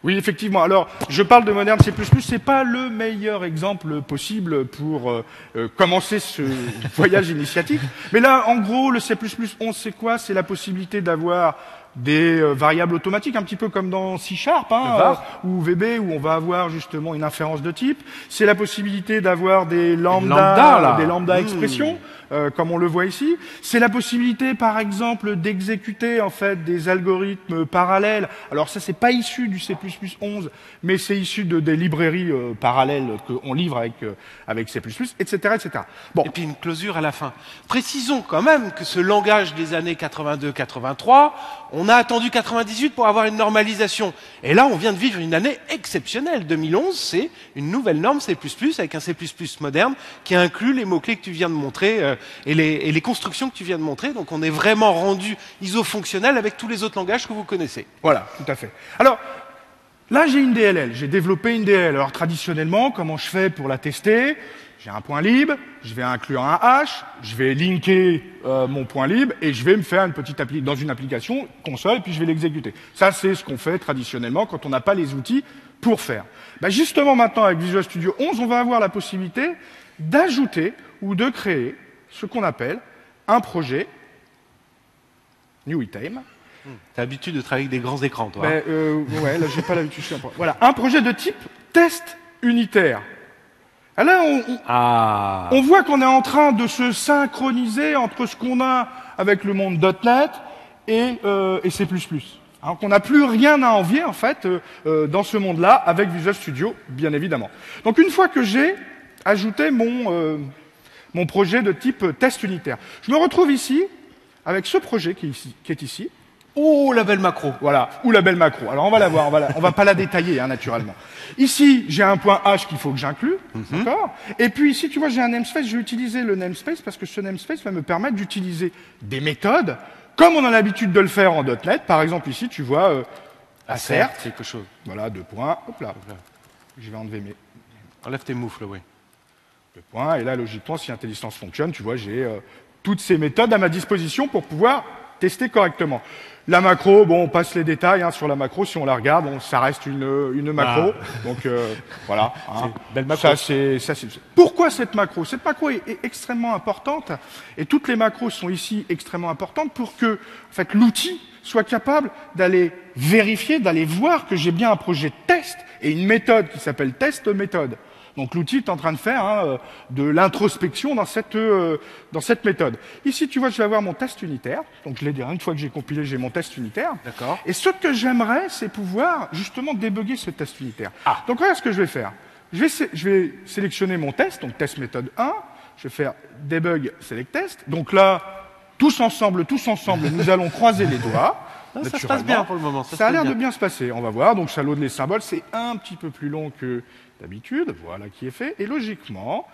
Oui, effectivement. Alors, je parle de moderne C++, c'est pas le meilleur exemple possible pour commencer ce voyage initiatique. Mais là, en gros, le C++ 11, c'est quoi? C'est la possibilité d'avoir des variables automatiques, un petit peu comme dans C#, ou VB, où on va avoir justement une inférence de type. C'est la possibilité d'avoir des lambda expressions, comme on le voit ici. C'est la possibilité, par exemple, d'exécuter en fait des algorithmes parallèles. Alors ça, c'est pas issu du C++ 11, mais c'est issu des librairies parallèles qu'on livre avec C++, etc., etc. Bon. Et puis une closure à la fin. Précisons quand même que ce langage des années 82-83, on a attendu 98 pour avoir une normalisation. Et là, on vient de vivre une année exceptionnelle. 2011, c'est une nouvelle norme C++ avec un C++ moderne qui inclut les mots-clés que tu viens de montrer et les constructions que tu viens de montrer. Donc on est vraiment rendu iso-fonctionnel avec tous les autres langages que vous connaissez. Voilà, tout à fait. Alors, là, j'ai une DLL. J'ai développé une DLL. Alors, traditionnellement, comment je fais pour la tester? J'ai un point lib, je vais inclure un hash, je vais linker mon point lib et je vais me faire une petite dans une application console et puis je vais l'exécuter. Ça, c'est ce qu'on fait traditionnellement quand on n'a pas les outils pour faire. Ben justement, maintenant, avec Visual Studio 11, on va avoir la possibilité d'ajouter ou de créer ce qu'on appelle un projet New Item. T'as l'habitude de travailler avec des grands écrans, toi. Ben, ouais, là, j'ai pas l'habitude. Voilà, un projet de type test unitaire. Ah, là, on voit qu'on est en train de se synchroniser entre ce qu'on a avec le monde .NET et C++. Alors qu'on n'a plus rien à envier, en fait, dans ce monde-là, avec Visual Studio, bien évidemment. Donc, une fois que j'ai ajouté mon projet de type test unitaire, je me retrouve ici, avec ce projet qui est ici. Oh, la belle macro. Voilà, ou la belle macro. Alors, on va la voir, on va pas la détailler, hein, naturellement. Ici, j'ai un point H qu'il faut que j'inclue, d'accord. Et puis ici, tu vois, j'ai un namespace, je vais utiliser le namespace parce que ce namespace va me permettre d'utiliser des méthodes comme on a l'habitude de le faire en .NET. Par exemple, ici, tu vois, assert, quelque chose. Voilà, 2 points, hop là. Je vais enlever mes... Enlève tes moufles, oui. 2 points, et là, logiquement, si IntelliSense fonctionne, tu vois, j'ai toutes ces méthodes à ma disposition pour pouvoir tester correctement. La macro, bon, on passe les détails, hein, sur la macro, si on la regarde, bon, ça reste une macro, donc voilà. Hein. Belle macro. Pourquoi cette macro? Cette macro est extrêmement importante, et toutes les macros sont ici extrêmement importantes pour que, en fait, l'outil soit capable d'aller vérifier, d'aller voir que j'ai bien un projet de test et une méthode qui s'appelle test méthode. Donc l'outil est en train de faire de l'introspection dans cette méthode. Ici, tu vois, je vais avoir mon test unitaire. Donc je l'ai dit, une fois que j'ai compilé, j'ai mon test unitaire. D'accord. Et ce que j'aimerais, c'est pouvoir justement débugger ce test unitaire. Ah. Donc voilà ce que je vais faire. Je vais sélectionner mon test, donc test méthode 1. Je vais faire debug select test. Donc là, tous ensemble, nous allons croiser les doigts. Non, ça se passe bien pour le moment. Ça a l'air de bien se passer. On va voir. Donc ça load les symboles. C'est un petit peu plus long que d'habitude. Voilà qui est fait. Et logiquement,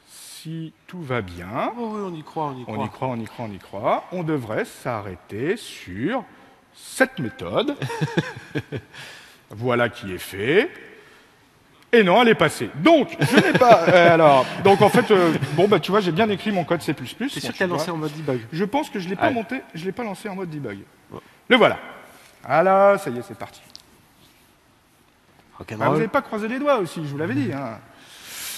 si tout va bien, oh oui, on y croit. On devrait s'arrêter sur cette méthode. Voilà qui est fait. Et non, elle est passée. Donc, je n'ai pas... donc en fait, bon, bah tu vois, j'ai bien écrit mon code C++. C'est sûr que tu as lancé en mode debug. Je pense que je ne l'ai pas monté, je l'ai pas lancé en mode debug. Le voilà. Voilà, ça y est, c'est parti. Okay, vous n'avez pas croisé les doigts aussi, je vous l'avais dit. Hein.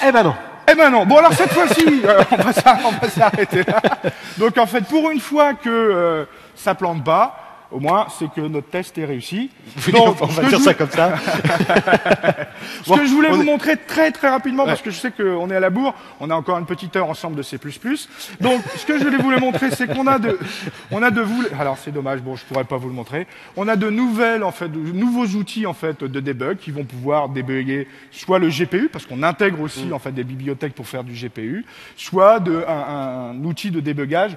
Eh ben non. Eh ben non. Bon, alors cette fois-ci, on va s'arrêter là. Donc en fait, pour une fois que ça plante pas, au moins, c'est que notre test est réussi. Donc, on va dire ça comme ça. Ce que je voulais vous montrer très très rapidement, parce que je sais qu'on est à la bourre, on a encore une petite heure ensemble de C++. Donc, ce que je voulais vous le montrer, c'est qu'on a alors c'est dommage, bon, je pourrais pas vous le montrer. On a de nouveaux outils en fait de debug qui vont pouvoir débugger soit le GPU, parce qu'on intègre aussi en fait des bibliothèques pour faire du GPU, soit un outil de débugage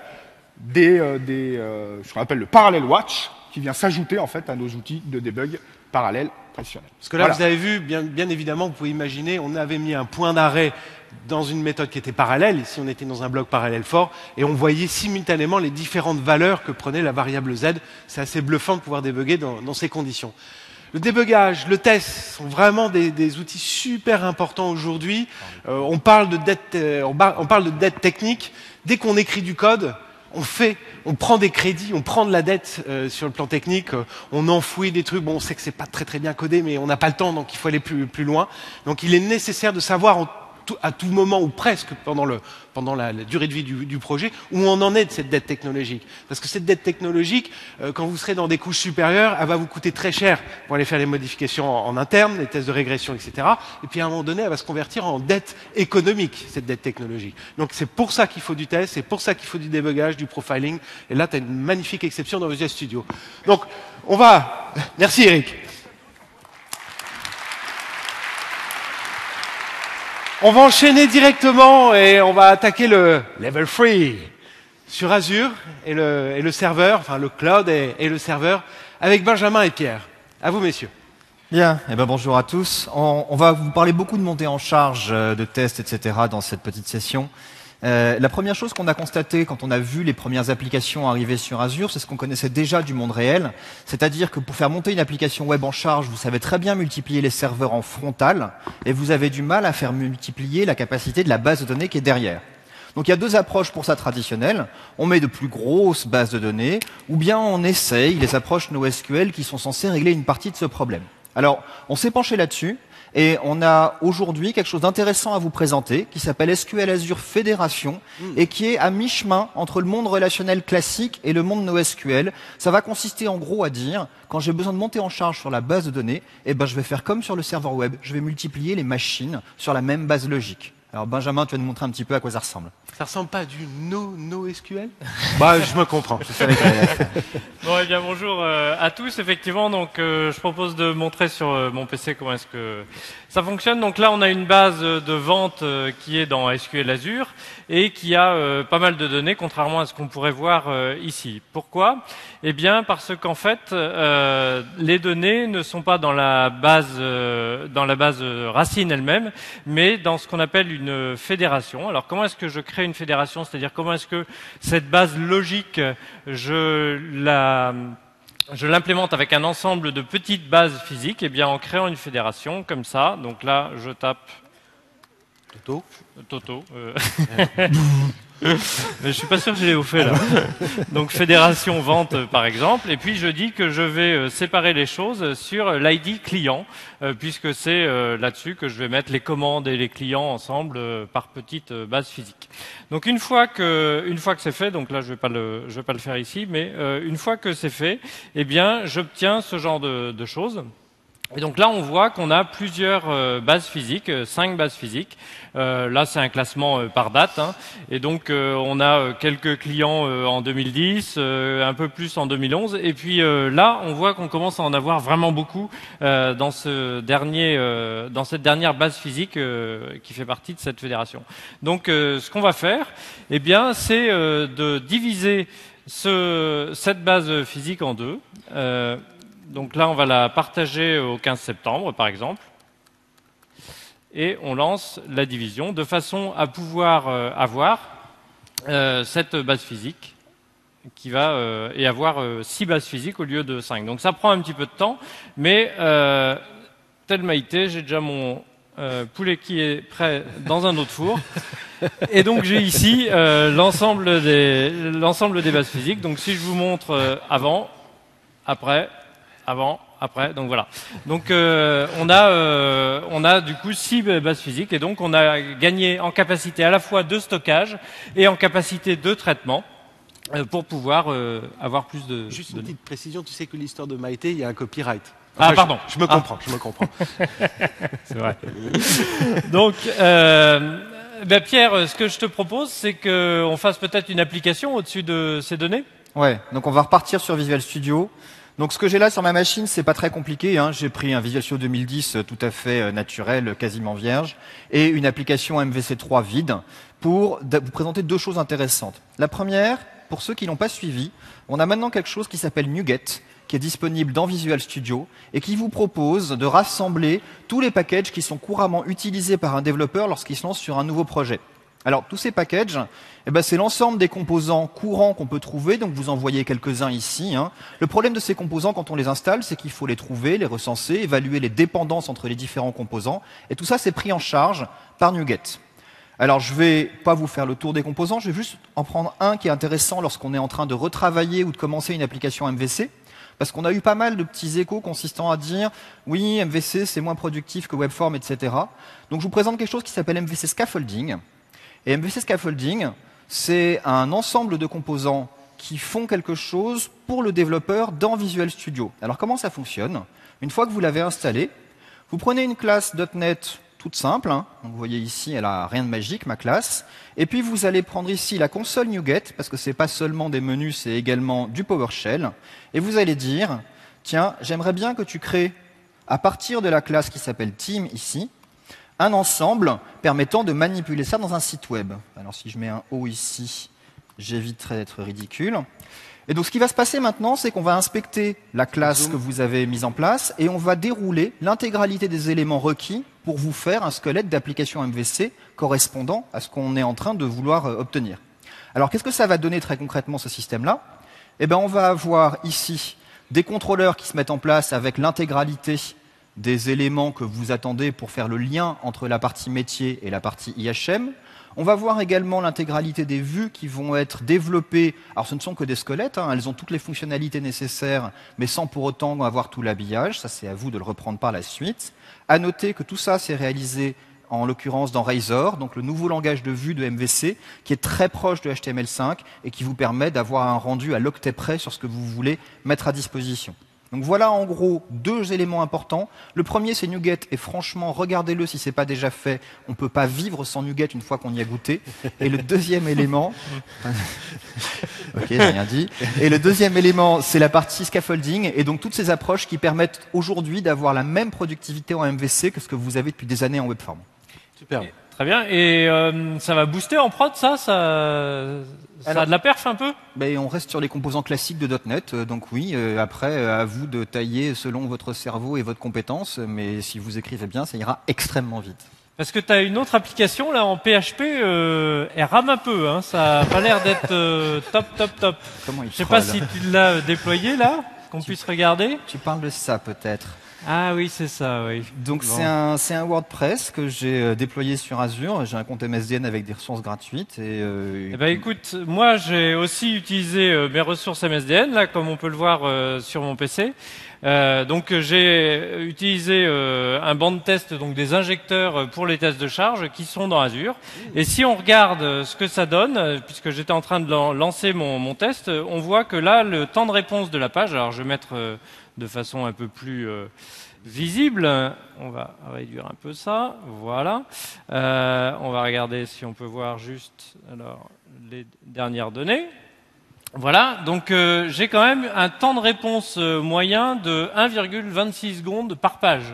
ce qu'on appelle le Parallel Watch, qui vient s'ajouter en fait à nos outils de debug parallèle traditionnels. Parce que là, vous avez vu, bien évidemment, vous pouvez imaginer, on avait mis un point d'arrêt dans une méthode qui était parallèle. Ici, on était dans un bloc parallèle fort, et on voyait simultanément les différentes valeurs que prenait la variable Z. C'est assez bluffant de pouvoir débugger dans ces conditions. Le débugage, le test sont vraiment des outils super importants aujourd'hui. On parle de dette technique. Dès qu'on écrit du code, on prend des crédits, on prend de la dette sur le plan technique, on enfouit des trucs, bon, on sait que c'est pas très très bien codé, mais on n'a pas le temps, donc il faut aller plus loin. Donc il est nécessaire de savoir à tout moment, ou presque pendant la durée de vie du projet, où on en est de cette dette technologique. Parce que cette dette technologique, quand vous serez dans des couches supérieures, elle va vous coûter très cher pour aller faire les modifications en interne, les tests de régression, etc. Et puis à un moment donné, elle va se convertir en dette économique, cette dette technologique. Donc c'est pour ça qu'il faut du test, c'est pour ça qu'il faut du débugage, du profiling. Et là, tu as une magnifique exception dans Visual Studio. Donc, on va... Merci Eric. On va enchaîner directement et on va attaquer le level 3 sur Azure et le serveur, enfin le cloud et le serveur, avec Benjamin et Pierre. À vous, messieurs. Bien, eh ben bonjour à tous. On va vous parler beaucoup de montée en charge, de tests, etc. dans cette petite session. La première chose qu'on a constatée quand on a vu les premières applications arriver sur Azure, c'est ce qu'on connaissait déjà du monde réel. C'est-à-dire que pour faire monter une application web en charge, vous savez très bien multiplier les serveurs en frontal et vous avez du mal à faire multiplier la capacité de la base de données qui est derrière. Donc il y a deux approches pour ça traditionnelles. On met de plus grosses bases de données ou bien on essaye les approches NoSQL qui sont censées régler une partie de ce problème. Alors, on s'est penché là-dessus Et on a aujourd'hui quelque chose d'intéressant à vous présenter qui s'appelle SQL Azure Fédération et qui est à mi-chemin entre le monde relationnel classique et le monde NoSQL. Ça va consister en gros à dire, quand j'ai besoin de monter en charge sur la base de données, eh ben, je vais faire comme sur le serveur web, je vais multiplier les machines sur la même base logique. Alors Benjamin, tu vas nous montrer un petit peu à quoi ça ressemble. Ça ressemble pas à du NoSQL? Bah, je me comprends. Bon, eh bien, bonjour à tous. Effectivement, donc, je propose de montrer sur mon PC comment est-ce que ça fonctionne. Donc là, on a une base de vente qui est dans SQL Azure et qui a pas mal de données, contrairement à ce qu'on pourrait voir ici. Pourquoi? Eh bien, parce qu'en fait, les données ne sont pas dans la base racine elle-même, mais dans ce qu'on appelle une fédération. Alors, comment est-ce que je crée une fédération? C'est-à-dire, comment est-ce que cette base logique, je l'implémente avec un ensemble de petites bases physiques? Eh bien, en créant une fédération comme ça. Donc là, je tape Toto. Mais je suis pas sûr que je l'ai au fait là. Donc fédération vente par exemple, et puis je dis que je vais séparer les choses sur l'ID client, puisque c'est là-dessus que je vais mettre les commandes et les clients ensemble par petite base physique. Donc une fois que c'est fait, donc là je vais pas le faire ici, mais une fois que c'est fait, eh bien j'obtiens ce genre de choses. Et donc là, on voit qu'on a plusieurs bases physiques, 5 bases physiques. Là, c'est un classement par date. Hein. Et donc, on a quelques clients en 2010, un peu plus en 2011. Et puis là, on voit qu'on commence à en avoir vraiment beaucoup dans cette dernière base physique qui fait partie de cette fédération. Donc, ce qu'on va faire, eh bien, c'est de diviser cette base physique en deux. Donc là, on va la partager au 15 septembre, par exemple. Et on lance la division de façon à pouvoir avoir cette base physique qui va et avoir 6 bases physiques au lieu de 5. Donc ça prend un petit peu de temps, mais tel Maïté, j'ai déjà mon poulet qui est prêt dans un autre four. Et donc j'ai ici l'ensemble des bases physiques. Donc si je vous montre avant, après, donc voilà. Donc on a du coup 6 bases physiques et donc on a gagné en capacité à la fois de stockage et en capacité de traitement pour pouvoir avoir plus de... Juste une petite précision, tu sais que l'histoire de Maïté, il y a un copyright. Enfin, pardon. Je me comprends. C'est vrai. Donc Pierre, ce que je te propose, c'est qu'on fasse peut-être une application au-dessus de ces données. Ouais, donc on va repartir sur Visual Studio. Donc ce que j'ai là sur ma machine, c'est pas très compliqué. Hein. J'ai pris un Visual Studio 2010 tout à fait naturel, quasiment vierge, et une application MVC3 vide pour vous présenter 2 choses intéressantes. La première, pour ceux qui l'ont pas suivi, on a maintenant quelque chose qui s'appelle NuGet, qui est disponible dans Visual Studio et qui vous propose de rassembler tous les packages qui sont couramment utilisés par un développeur lorsqu'il se lance sur un nouveau projet. Alors, tous ces packages, c'est l'ensemble des composants courants qu'on peut trouver. Donc, vous en voyez quelques-uns ici. Hein. Le problème de ces composants, quand on les installe, c'est qu'il faut les trouver, les recenser, évaluer les dépendances entre les différents composants. Et tout ça, c'est pris en charge par NuGet. Alors, je vais pas vous faire le tour des composants. Je vais juste en prendre un qui est intéressant lorsqu'on est en train de retravailler ou de commencer une application MVC. Parce qu'on a eu pas mal de petits échos consistant à dire « Oui, MVC, c'est moins productif que Webform, etc. » Donc, je vous présente quelque chose qui s'appelle MVC Scaffolding. Et MVC Scaffolding, c'est un ensemble de composants qui font quelque chose pour le développeur dans Visual Studio. Alors comment ça fonctionne? Une fois que vous l'avez installé, vous prenez une classe .NET toute simple. Hein. Donc vous voyez ici, elle a rien de magique, ma classe. Et puis vous allez prendre ici la console NuGet, parce que c'est pas seulement des menus, c'est également du PowerShell. Et vous allez dire, tiens, j'aimerais bien que tu crées, à partir de la classe qui s'appelle Team ici, un ensemble permettant de manipuler ça dans un site web. Alors si je mets un O ici, j'éviterai d'être ridicule. Et donc ce qui va se passer maintenant, c'est qu'on va inspecter la classe que vous avez mise en place et on va dérouler l'intégralité des éléments requis pour vous faire un squelette d'application MVC correspondant à ce qu'on est en train de vouloir obtenir. Alors qu'est-ce que ça va donner très concrètement ce système-là? On va avoir ici des contrôleurs qui se mettent en place avec l'intégralité des éléments que vous attendez pour faire le lien entre la partie métier et la partie IHM. On va voir également l'intégralité des vues qui vont être développées. Alors ce ne sont que des squelettes, hein, elles ont toutes les fonctionnalités nécessaires, mais sans pour autant avoir tout l'habillage. Ça, c'est à vous de le reprendre par la suite. À noter que tout ça, c'est réalisé en l'occurrence dans Razor, donc le nouveau langage de vue de MVC, qui est très proche de HTML5 et qui vous permet d'avoir un rendu à l'octet près sur ce que vous voulez mettre à disposition. Donc voilà en gros 2 éléments importants. Le premier, c'est NuGet, et franchement, regardez-le si ce n'est pas déjà fait. On ne peut pas vivre sans NuGet une fois qu'on y a goûté. Et le deuxième élément... ok, j'ai rien dit. Et le deuxième élément, c'est la partie scaffolding, et donc toutes ces approches qui permettent aujourd'hui d'avoir la même productivité en MVC que ce que vous avez depuis des années en webform. Super. Très bien. Et ça va booster en prod, ça a de la perf un peu? Ben, on reste sur les composants classiques de .NET, donc oui, après, à vous de tailler selon votre cerveau et votre compétence, mais si vous écrivez bien, ça ira extrêmement vite. Parce que tu as une autre application là en PHP, elle rame un peu, hein, ça a pas l'air d'être top. Comment il Je sais pas si tu l'as déployé là, qu'on puisse regarder. Tu parles de ça peut-être. Ah oui, c'est ça, oui. Donc Bon. c'est un WordPress que j'ai déployé sur Azure. J'ai un compte MSDN avec des ressources gratuites. Eh ben, écoute, moi j'ai aussi utilisé mes ressources MSDN, là, comme on peut le voir sur mon PC. Donc j'ai utilisé un banc de test, donc des injecteurs pour les tests de charge qui sont dans Azure. Et si on regarde ce que ça donne, puisque j'étais en train de lancer mon test, on voit que là, le temps de réponse de la page, alors je vais mettre de façon un peu plus visible, on va réduire un peu ça, voilà. On va regarder si on peut voir juste alors les dernières données. Voilà, donc j'ai quand même un temps de réponse moyen de 1,26 secondes par page.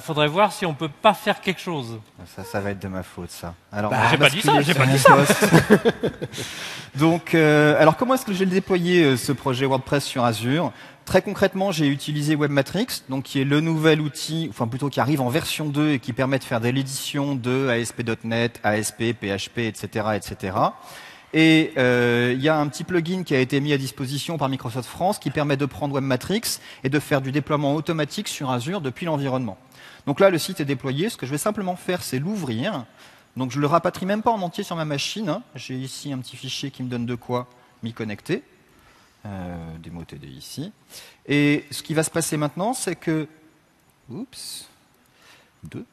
Faudrait voir si on peut pas faire quelque chose. Ça va être de ma faute, ça. Alors, j'ai pas dit ça. Donc, alors comment est-ce que j'ai déployé ce projet WordPress sur Azure? Très concrètement, j'ai utilisé Webmatrix, donc qui est le nouvel outil, enfin plutôt qui arrive en version 2 et qui permet de faire de l'édition de ASP.NET, ASP, PHP, etc., etc. Et il y a un petit plugin qui a été mis à disposition par Microsoft France qui permet de prendre Webmatrix et de faire du déploiement automatique sur Azure depuis l'environnement. Donc là, le site est déployé. Ce que je vais simplement faire, c'est l'ouvrir. Donc je le rapatrie même pas en entier sur ma machine, hein. J'ai ici un petit fichier qui me donne de quoi m'y connecter. Démo TD ici. Et ce qui va se passer maintenant, c'est que... Oups. 2.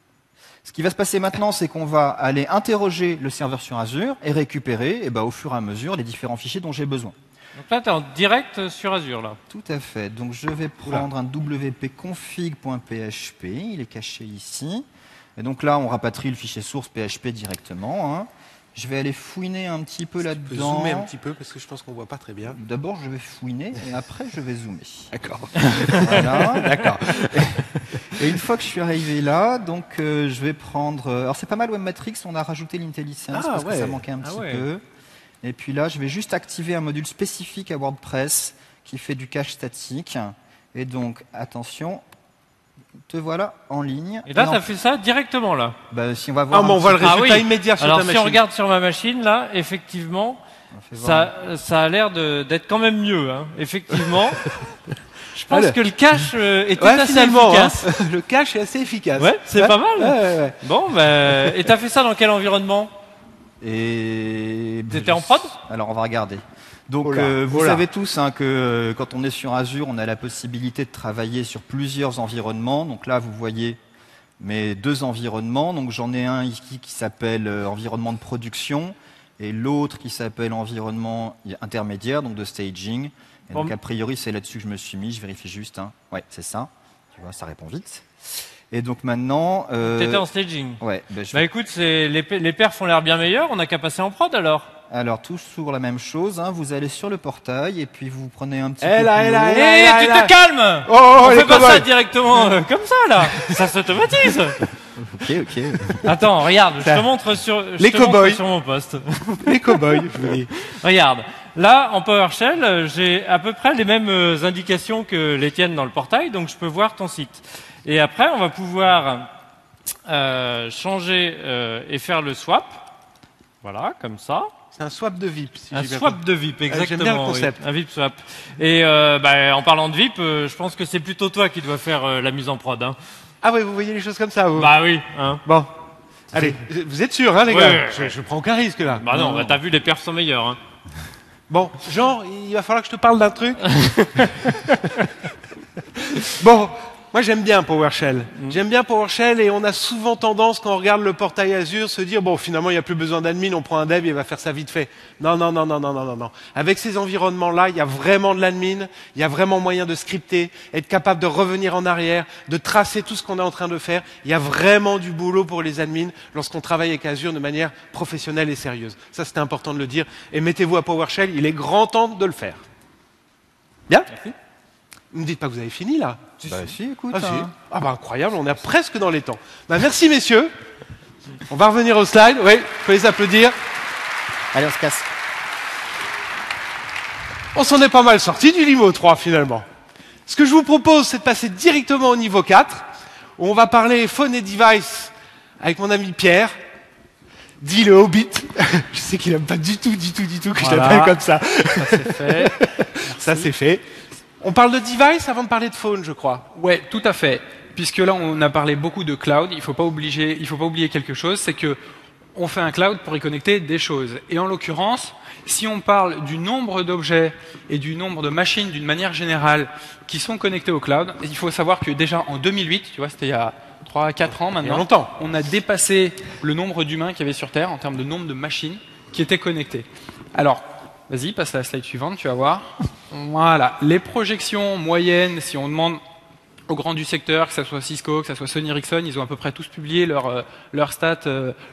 Ce qui va se passer maintenant, c'est qu'on va aller interroger le serveur sur Azure et récupérer au fur et à mesure les différents fichiers dont j'ai besoin. Donc là, tu es en direct sur Azure, là. Tout à fait. Donc je vais prendre un wp-config.php, il est caché ici. Et donc là, on rapatrie le fichier source PHP directement, hein. Je vais aller fouiner un petit peu là-dedans. Tu peux zoomer un petit peu parce que je pense qu'on voit pas très bien. D'abord, je vais fouiner et après, je vais zoomer. D'accord. Voilà. D'accord. Et une fois que je suis arrivé là, donc je vais prendre... alors c'est pas mal Webmatrix, on a rajouté l'IntelliSense parce que ça manquait un petit peu. Et puis là, je vais juste activer un module spécifique à WordPress qui fait du cache statique. Et donc, attention... Te voilà en ligne. Et là, tu as fait ça directement, là. Si on va voir on voit le résultat immédiat sur ta machine. Alors, si on regarde sur ma machine, là, effectivement, ça a l'air d'être quand même mieux. Hein. Effectivement, je pense que le cache était assez efficace. Hein, le cache est assez efficace. Ouais, c'est pas mal. Ouais. Bon, et tu as fait ça dans quel environnement? Et t'étais en prod? Alors, on va regarder. Donc, vous savez tous que quand on est sur Azure, on a la possibilité de travailler sur plusieurs environnements. Donc là, vous voyez mes 2 environnements. Donc, j'en ai un ici qui s'appelle environnement de production et l'autre qui s'appelle environnement intermédiaire, donc de staging. Et donc, a priori, c'est là-dessus que je me suis mis. Je vérifie juste. Hein. Ouais, c'est ça. Tu vois, ça répond vite. Et donc maintenant... T'étais en staging. Ouais. Écoute, les perfs ont l'air bien meilleurs. On n'a qu'à passer en prod alors. Alors, toujours la même chose, hein. Vous allez sur le portail et puis vous prenez un petit tu te calmes. On fait pas ça directement comme ça, là. Ça s'automatise. Ok. Attends, regarde, je te montre sur mon poste. Les cow-boys, je vous dis. Regarde, là, en PowerShell, j'ai à peu près les mêmes indications que les tiennes dans le portail, donc je peux voir ton site. Et après, on va pouvoir changer et faire le swap. Voilà, comme ça. C'est un swap de VIP. Un swap de VIP, exactement. J'aime bien le concept. Oui, un VIP swap. Et en parlant de VIP, je pense que c'est plutôt toi qui dois faire la mise en prod. Hein. Ah ouais, vous voyez les choses comme ça, vous? Bah oui. Hein. Bon. Allez, vous êtes sûrs, hein, les gars? Je prends aucun risque, là. Bah non, t'as vu, les perfs sont meilleurs. Hein. Bon, Jean, il va falloir que je te parle d'un truc. Bon, moi j'aime bien PowerShell. J'aime bien PowerShell et on a souvent tendance, quand on regarde le portail Azure, se dire, bon, finalement, il n'y a plus besoin d'admin, on prend un dev et il va faire ça vite fait. Non. Avec ces environnements-là, il y a vraiment de l'admin, il y a vraiment moyen de scripter, être capable de revenir en arrière, de tracer tout ce qu'on est en train de faire. Il y a vraiment du boulot pour les admins lorsqu'on travaille avec Azure de manière professionnelle et sérieuse. Ça, c'était important de le dire. Et mettez-vous à PowerShell, il est grand temps de le faire. Bien? Merci. Ne me dites pas que vous avez fini, là? Si, écoute. Ah bah incroyable, on est presque dans les temps. Bah, merci, messieurs. On va revenir au slide. Oui, il faut les applaudir. Allez, on se casse. On s'en est pas mal sorti du niveau 3, finalement. Ce que je vous propose, c'est de passer directement au niveau 4, où on va parler phone et device avec mon ami Pierre, dit le Hobbit. Je sais qu'il n'aime pas du tout que je l'appelle comme ça. Ça c'est fait. Ça c'est fait. On parle de device avant de parler de phone, je crois. Ouais, tout à fait. Puisque là, on a parlé beaucoup de cloud. Il faut pas oublier quelque chose, c'est que on fait un cloud pour y connecter des choses. Et en l'occurrence, si on parle du nombre d'objets et du nombre de machines d'une manière générale qui sont connectés au cloud, il faut savoir que déjà en 2008, tu vois, c'était il y a 3-4 ans maintenant, il y a longtemps, on a dépassé le nombre d'humains qu'il y avait sur Terre en termes de nombre de machines qui étaient connectées. Alors, vas-y, passe à la slide suivante, tu vas voir. Voilà, les projections moyennes, si on demande aux grands du secteur, que ce soit Cisco, que ce soit Sony Ericsson, ils ont à peu près tous publié leurs stats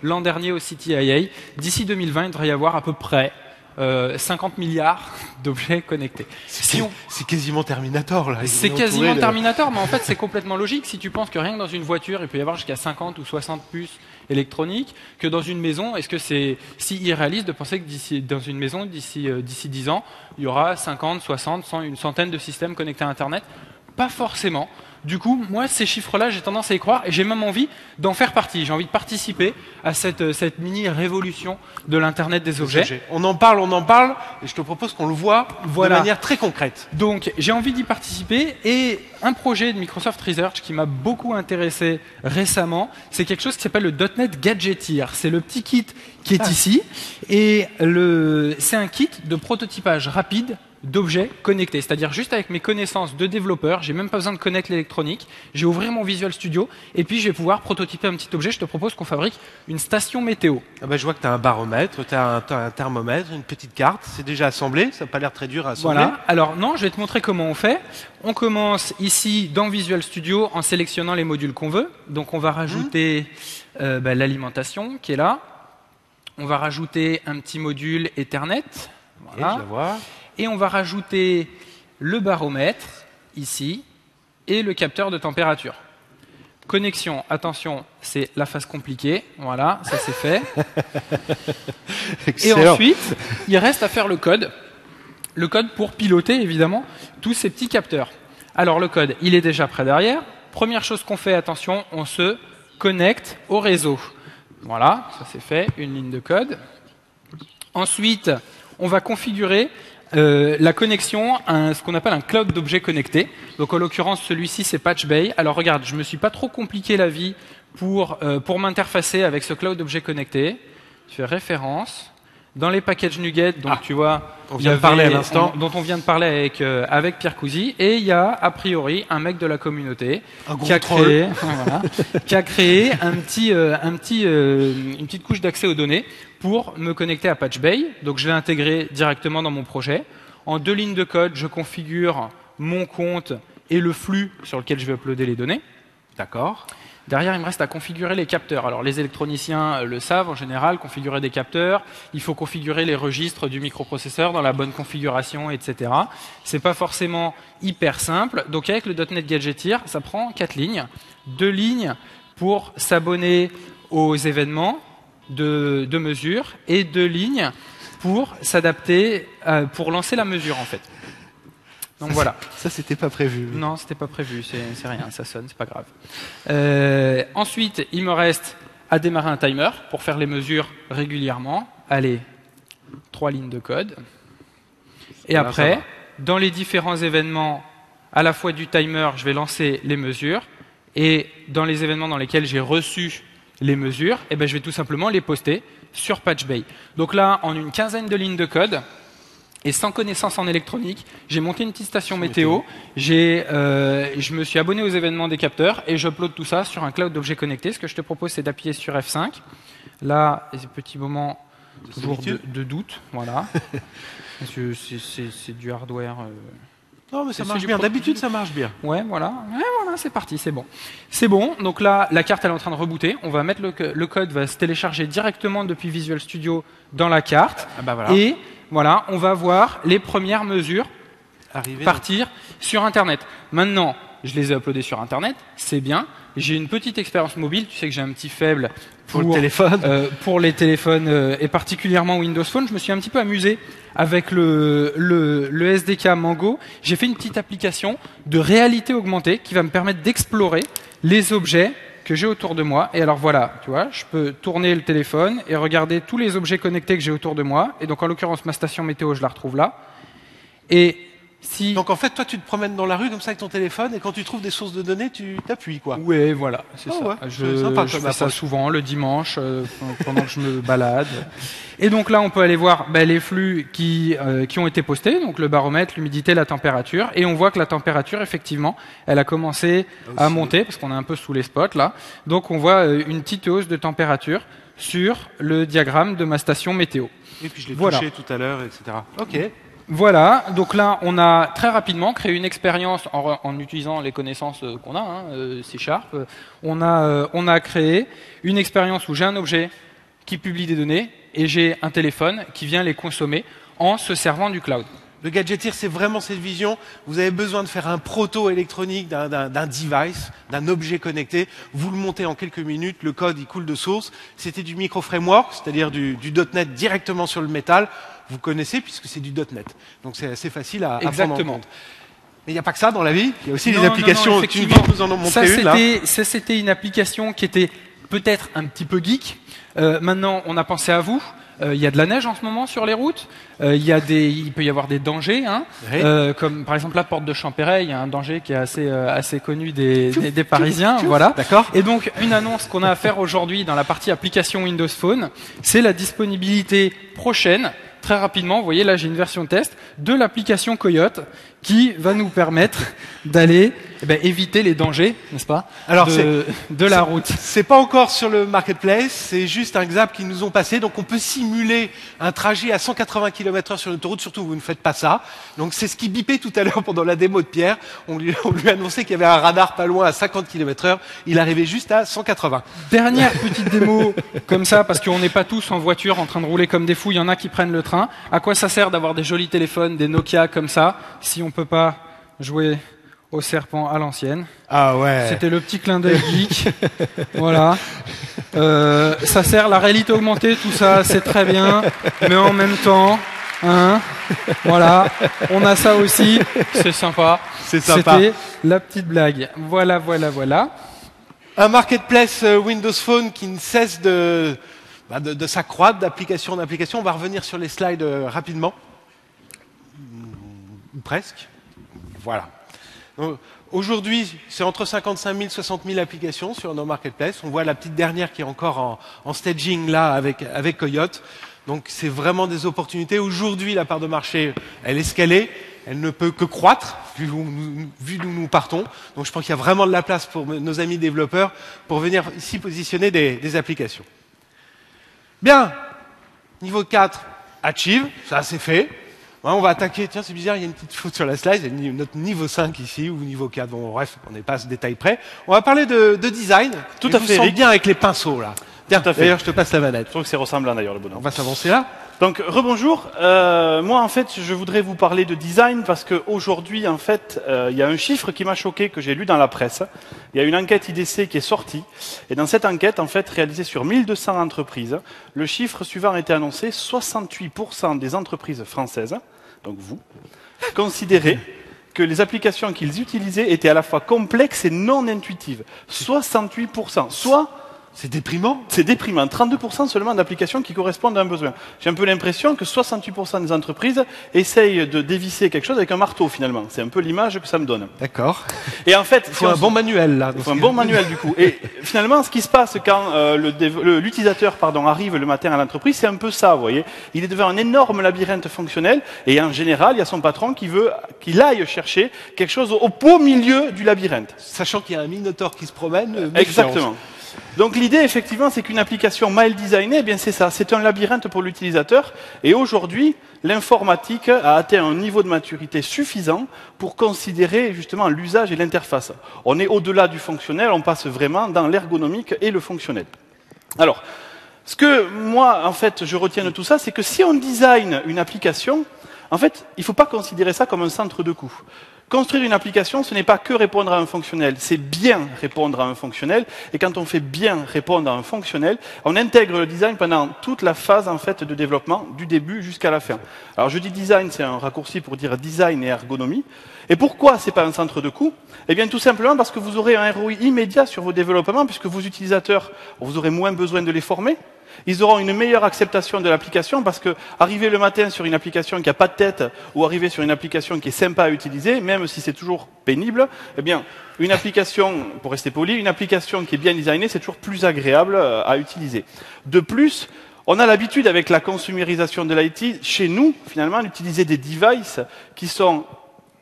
l'an dernier au CTIA. D'ici 2020, il devrait y avoir à peu près 50 milliards d'objets connectés. C'est quasiment Terminator, là. C'est quasiment Terminator, mais en fait, c'est complètement logique. Si tu penses que rien que dans une voiture, il peut y avoir jusqu'à 50 ou 60 puces électroniques, que dans une maison, est-ce que c'est si irréaliste de penser que dans une maison, d'ici 10 ans, il y aura 50, 60, 100, une centaine de systèmes connectés à Internet? Pas forcément. Du coup, moi, ces chiffres-là, j'ai tendance à y croire et j'ai même envie d'en faire partie. J'ai envie de participer à cette mini-révolution de l'Internet des objets. On en parle, et je te propose qu'on le voit de manière très concrète. Donc, j'ai envie d'y participer et un projet de Microsoft Research qui m'a beaucoup intéressé récemment, c'est quelque chose qui s'appelle le .NET Gadgeteer. C'est le petit kit qui est ici et c'est un kit de prototypage rapide d'objets connectés, c'est-à-dire juste avec mes connaissances de développeur, j'ai même pas besoin de connaître l'électronique, j'ai ouvert mon Visual Studio et puis je vais pouvoir prototyper un petit objet. Je te propose qu'on fabrique une station météo. Ah bah, je vois que tu as un baromètre, tu as un thermomètre, une petite carte, c'est déjà assemblé, ça n'a pas l'air très dur à assembler. Voilà, alors non, je vais te montrer comment on fait. On commence ici dans Visual Studio en sélectionnant les modules qu'on veut. Donc on va rajouter l'alimentation qui est là, on va rajouter un petit module Ethernet, voilà. Je la vois. Et on va rajouter le baromètre, ici, et le capteur de température. Connexion, attention, c'est la phase compliquée. Voilà, ça c'est fait. Et ensuite, il reste à faire le code. Le code pour piloter, évidemment, tous ces petits capteurs. Alors le code, il est déjà prêt derrière. Première chose qu'on fait, attention, on se connecte au réseau. Voilà, ça c'est fait, une ligne de code. Ensuite, on va configurer la connexion à ce qu'on appelle un cloud d'objets connectés. Donc en l'occurrence, celui-ci, c'est PatchBay. Alors regarde, je me suis pas trop compliqué la vie pour m'interfacer avec ce cloud d'objets connectés. Je fais référence. Dans les packages NuGet, donc tu vois, dont on vient de parler avec Pierre Cousy, et il y a a priori un mec de la communauté qui a créé une petite couche d'accès aux données pour me connecter à PatchBay. Donc je l'ai intégré directement dans mon projet. En 2 lignes de code, je configure mon compte et le flux sur lequel je vais uploader les données. D'accord. Derrière, il me reste à configurer les capteurs. Alors, les électroniciens le savent en général, configurer des capteurs. Il faut configurer les registres du microprocesseur dans la bonne configuration, etc. C'est pas forcément hyper simple. Donc, avec le .NET Gadgeteer, ça prend 4 lignes. 2 lignes pour s'abonner aux événements de mesure et 2 lignes pour s'adapter, pour lancer la mesure, en fait. Donc voilà. Ça, c'était pas prévu. Non, c'était pas prévu, c'est rien, ça sonne, c'est pas grave. Ensuite, il me reste à démarrer un timer pour faire les mesures régulièrement. Allez, 3 lignes de code. Et après, dans les différents événements, à la fois du timer, je vais lancer les mesures. Et dans les événements dans lesquels j'ai reçu les mesures, je vais tout simplement les poster sur Patchbay. Donc là, en une quinzaine de lignes de code, et sans connaissance en électronique, j'ai monté une petite station météo, je me suis abonné aux événements des capteurs et j'upload tout ça sur un cloud d'objets connectés. Ce que je te propose, c'est d'appuyer sur F5. Là, petit moment toujours de doute, voilà. C'est du hardware. Non, mais ça marche bien. D'habitude, ça marche bien. Ouais, voilà, c'est parti, c'est bon. C'est bon. Donc là, la carte, elle est en train de rebooter. On va mettre le code, va se télécharger directement depuis Visual Studio dans la carte. Ah bah voilà. Et voilà, on va voir les premières mesures partir sur Internet. Maintenant, je les ai uploadées sur Internet, c'est bien. J'ai une petite expérience mobile. Tu sais que j'ai un petit faible pour le téléphone. Pour les téléphones et particulièrement Windows Phone. Je me suis un petit peu amusé avec le SDK Mango. J'ai fait une petite application de réalité augmentée qui va me permettre d'explorer les objets que j'ai autour de moi. Et alors voilà, tu vois, je peux tourner le téléphone et regarder tous les objets connectés que j'ai autour de moi. Et donc en l'occurrence, ma station météo, je la retrouve là. Et si... Donc en fait, toi, tu te promènes dans la rue comme ça avec ton téléphone et quand tu trouves des sources de données, tu t'appuies, quoi. Ouais, voilà, c'est ça. Ouais, je fais ça souvent le dimanche pendant que je me balade. Et donc là, on peut aller voir les flux qui ont été postés, donc le baromètre, l'humidité, la température. Et on voit que la température, effectivement, elle a commencé à monter parce qu'on est un peu sous les spots là. Donc on voit une petite hausse de température sur le diagramme de ma station météo. Et puis je l'ai touché tout à l'heure, etc. Ok. Voilà, donc là, on a très rapidement créé une expérience en utilisant les connaissances qu'on a, C#. On a créé une expérience où j'ai un objet qui publie des données et j'ai un téléphone qui vient les consommer en se servant du cloud. Le Gadgeteer, c'est vraiment cette vision. Vous avez besoin de faire un proto électronique d'un device, d'un objet connecté. Vous le montez en quelques minutes, le code il coule de source. C'était du micro-framework, c'est-à-dire du .NET directement sur le métal. Vous connaissez puisque c'est du .NET. Donc c'est assez facile à prendre en compte. Mais il n'y a pas que ça dans la vie. Il y a aussi des applications. Tu nous en as montré une là. Ça, c'était une application qui était peut-être un petit peu geek. Maintenant, on a pensé à vous. Il y a de la neige en ce moment sur les routes. Il peut y avoir des dangers, comme par exemple la porte de Champéret. Il y a un danger qui est assez connu des Parisiens, voilà. D'accord. Et donc une annonce qu'on a à faire aujourd'hui dans la partie application Windows Phone, c'est la disponibilité prochaine. Très rapidement, vous voyez là, j'ai une version test de l'application Coyote qui va nous permettre d'aller éviter les dangers, n'est-ce pas, de la route. C'est pas encore sur le marketplace, c'est juste un XAP qu'ils nous ont passé. Donc on peut simuler un trajet à 180 km/h sur l'autoroute, surtout vous ne faites pas ça. Donc c'est ce qui bipait tout à l'heure pendant la démo de Pierre. On lui a annoncé qu'il y avait un radar pas loin à 50 km/h. Il arrivait juste à 180. Dernière petite démo comme ça, parce qu'on n'est pas tous en voiture en train de rouler comme des fous. Il y en a qui prennent le train. À quoi ça sert d'avoir des jolis téléphones, des Nokia comme ça, si on peut pas jouer au serpent à l'ancienne? Ah ouais. C'était le petit clin d'œil geek. Voilà. Ça sert la réalité augmentée, tout ça, c'est très bien, mais en même temps, voilà, on a ça aussi, c'est sympa. C'est sympa. C'était la petite blague. Voilà. Un marketplace Windows Phone qui ne cesse de s'accroître d'application en application. On va revenir sur les slides rapidement. Presque. Voilà. Aujourd'hui, c'est entre 55 000 et 60 000 applications sur nos marketplaces. On voit la petite dernière qui est encore en staging là avec Coyote. Donc c'est vraiment des opportunités. Aujourd'hui, la part de marché, elle est scalée. Elle ne peut que croître, vu d'où nous partons. Donc je pense qu'il y a vraiment de la place pour nos amis développeurs pour venir ici positionner des applications. Bien. Niveau 4, Achieve. Ça, c'est fait. On va attaquer, tiens c'est bizarre, il y a une petite faute sur la slide, il y a notre niveau 5 ici, ou niveau 4, bon bref, on n'est pas à ce détail près. On va parler de design. Tout à fait, Eric. Bien avec les pinceaux là. Tiens, d'ailleurs je te passe la manette. Je trouve que c'est ressemblant d'ailleurs le bonhomme. On va s'avancer là. Donc rebonjour, moi en fait je voudrais vous parler de design parce qu'aujourd'hui en fait il y a un chiffre qui m'a choqué que j'ai lu dans la presse. Il y a une enquête IDC qui est sortie et dans cette enquête en fait réalisée sur 1200 entreprises, le chiffre suivant a été annoncé, 68% des entreprises françaises, donc vous, considéraient que les applications qu'ils utilisaient étaient à la fois complexes et non intuitives. 68%, soit C'est déprimant. C'est déprimant. 32% seulement d'applications qui correspondent à un besoin. J'ai un peu l'impression que 68% des entreprises essayent de dévisser quelque chose avec un marteau, finalement. C'est un peu l'image que ça me donne. D'accord. Et en fait, Il faut un bon manuel, là. il faut un bon manuel, du coup. Et finalement, ce qui se passe quand l'utilisateur arrive le matin à l'entreprise, c'est un peu ça, vous voyez. Il est devant un énorme labyrinthe fonctionnel, et en général, il y a son patron qui veut qu'il aille chercher quelque chose au beau milieu du labyrinthe. Sachant qu'il y a un Minotaure qui se promène. Exactement. Donc l'idée, effectivement, c'est qu'une application mal designée, eh bien c'est ça, c'est un labyrinthe pour l'utilisateur. Et aujourd'hui, l'informatique a atteint un niveau de maturité suffisant pour considérer justement l'usage et l'interface. On est au-delà du fonctionnel, on passe vraiment dans l'ergonomique et le fonctionnel. Alors, ce que moi, en fait, je retiens de tout ça, c'est que si on design une application, en fait, il ne faut pas considérer ça comme un centre de coût. Construire une application, ce n'est pas que répondre à un fonctionnel, c'est bien répondre à un fonctionnel. Et quand on fait bien répondre à un fonctionnel, on intègre le design pendant toute la phase en fait de développement, du début jusqu'à la fin. Alors je dis design, c'est un raccourci pour dire design et ergonomie. Et pourquoi c'est pas un centre de coût? Eh bien tout simplement parce que vous aurez un ROI immédiat sur vos développements, puisque vos utilisateurs, vous aurez moins besoin de les former. Ils auront une meilleure acceptation de l'application parce que arriver le matin sur une application qui n'a pas de tête ou arriver sur une application qui est sympa à utiliser, même si c'est toujours pénible, eh bien, une application, pour rester poli, une application qui est bien designée, c'est toujours plus agréable à utiliser. De plus, on a l'habitude avec la consumérisation de l'IT, chez nous, finalement, d'utiliser des devices qui sont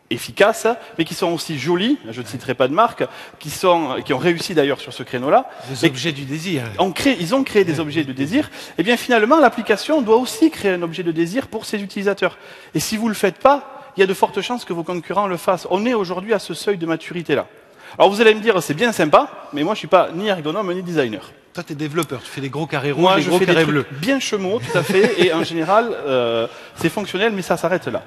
efficaces, mais qui sont aussi jolis, je ne citerai pas de marque, qui ont réussi d'ailleurs sur ce créneau-là. Des objets du désir. Ils ont créé des objets de désir. Et bien finalement, l'application doit aussi créer un objet de désir pour ses utilisateurs. Et si vous ne le faites pas, il y a de fortes chances que vos concurrents le fassent. On est aujourd'hui à ce seuil de maturité-là. Alors vous allez me dire, c'est bien sympa, mais moi je ne suis pas ni ergonome ni designer. Toi, tu es développeur, tu fais des gros carrés rouges, Moi, des je gros fais des carrés trucs bleus. bien chemaux, tout à fait, et en général, c'est fonctionnel, mais ça s'arrête là.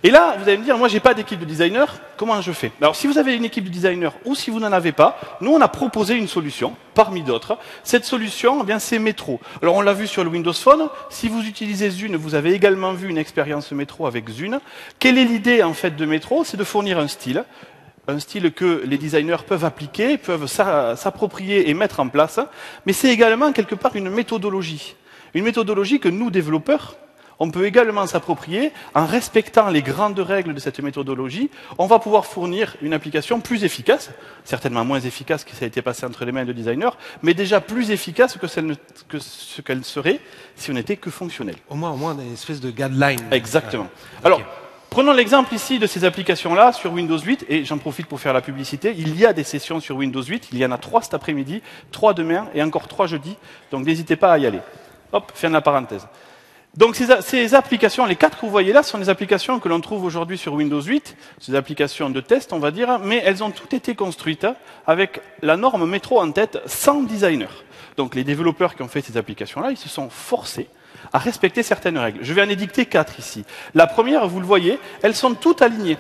Et là, vous allez me dire, moi, j'ai pas d'équipe de designers, comment je fais? Alors, si vous avez une équipe de designers, ou si vous n'en avez pas, nous, on a proposé une solution, parmi d'autres. Cette solution, eh bien, c'est Metro. Alors, on l'a vu sur le Windows Phone. Si vous utilisez Zune, vous avez également vu une expérience Metro avec Zune. Quelle est l'idée, en fait, de Metro? C'est de fournir un style que les designers peuvent appliquer, peuvent s'approprier et mettre en place, mais c'est également quelque part une méthodologie. Une méthodologie que nous, développeurs, on peut également s'approprier en respectant les grandes règles de cette méthodologie. On va pouvoir fournir une application plus efficace, certainement moins efficace que ça a été passé entre les mains de designers, mais déjà plus efficace que ce qu'elle serait si on n'était que fonctionnel. Au moins, une espèce de guideline. Exactement. Okay. Alors, prenons l'exemple ici de ces applications-là sur Windows 8, et j'en profite pour faire la publicité. Il y a des sessions sur Windows 8, il y en a 3 cet après-midi, 3 demain et encore 3 jeudi, donc n'hésitez pas à y aller. Hop, fin de la parenthèse. Donc ces applications, les 4 que vous voyez là, sont des applications que l'on trouve aujourd'hui sur Windows 8, ces applications de test, on va dire, mais elles ont toutes été construites avec la norme Metro en tête, sans designer. Donc les développeurs qui ont fait ces applications-là, ils se sont forcés à respecter certaines règles. Je vais en édicter 4 ici. La première, vous le voyez, elles sont toutes alignées.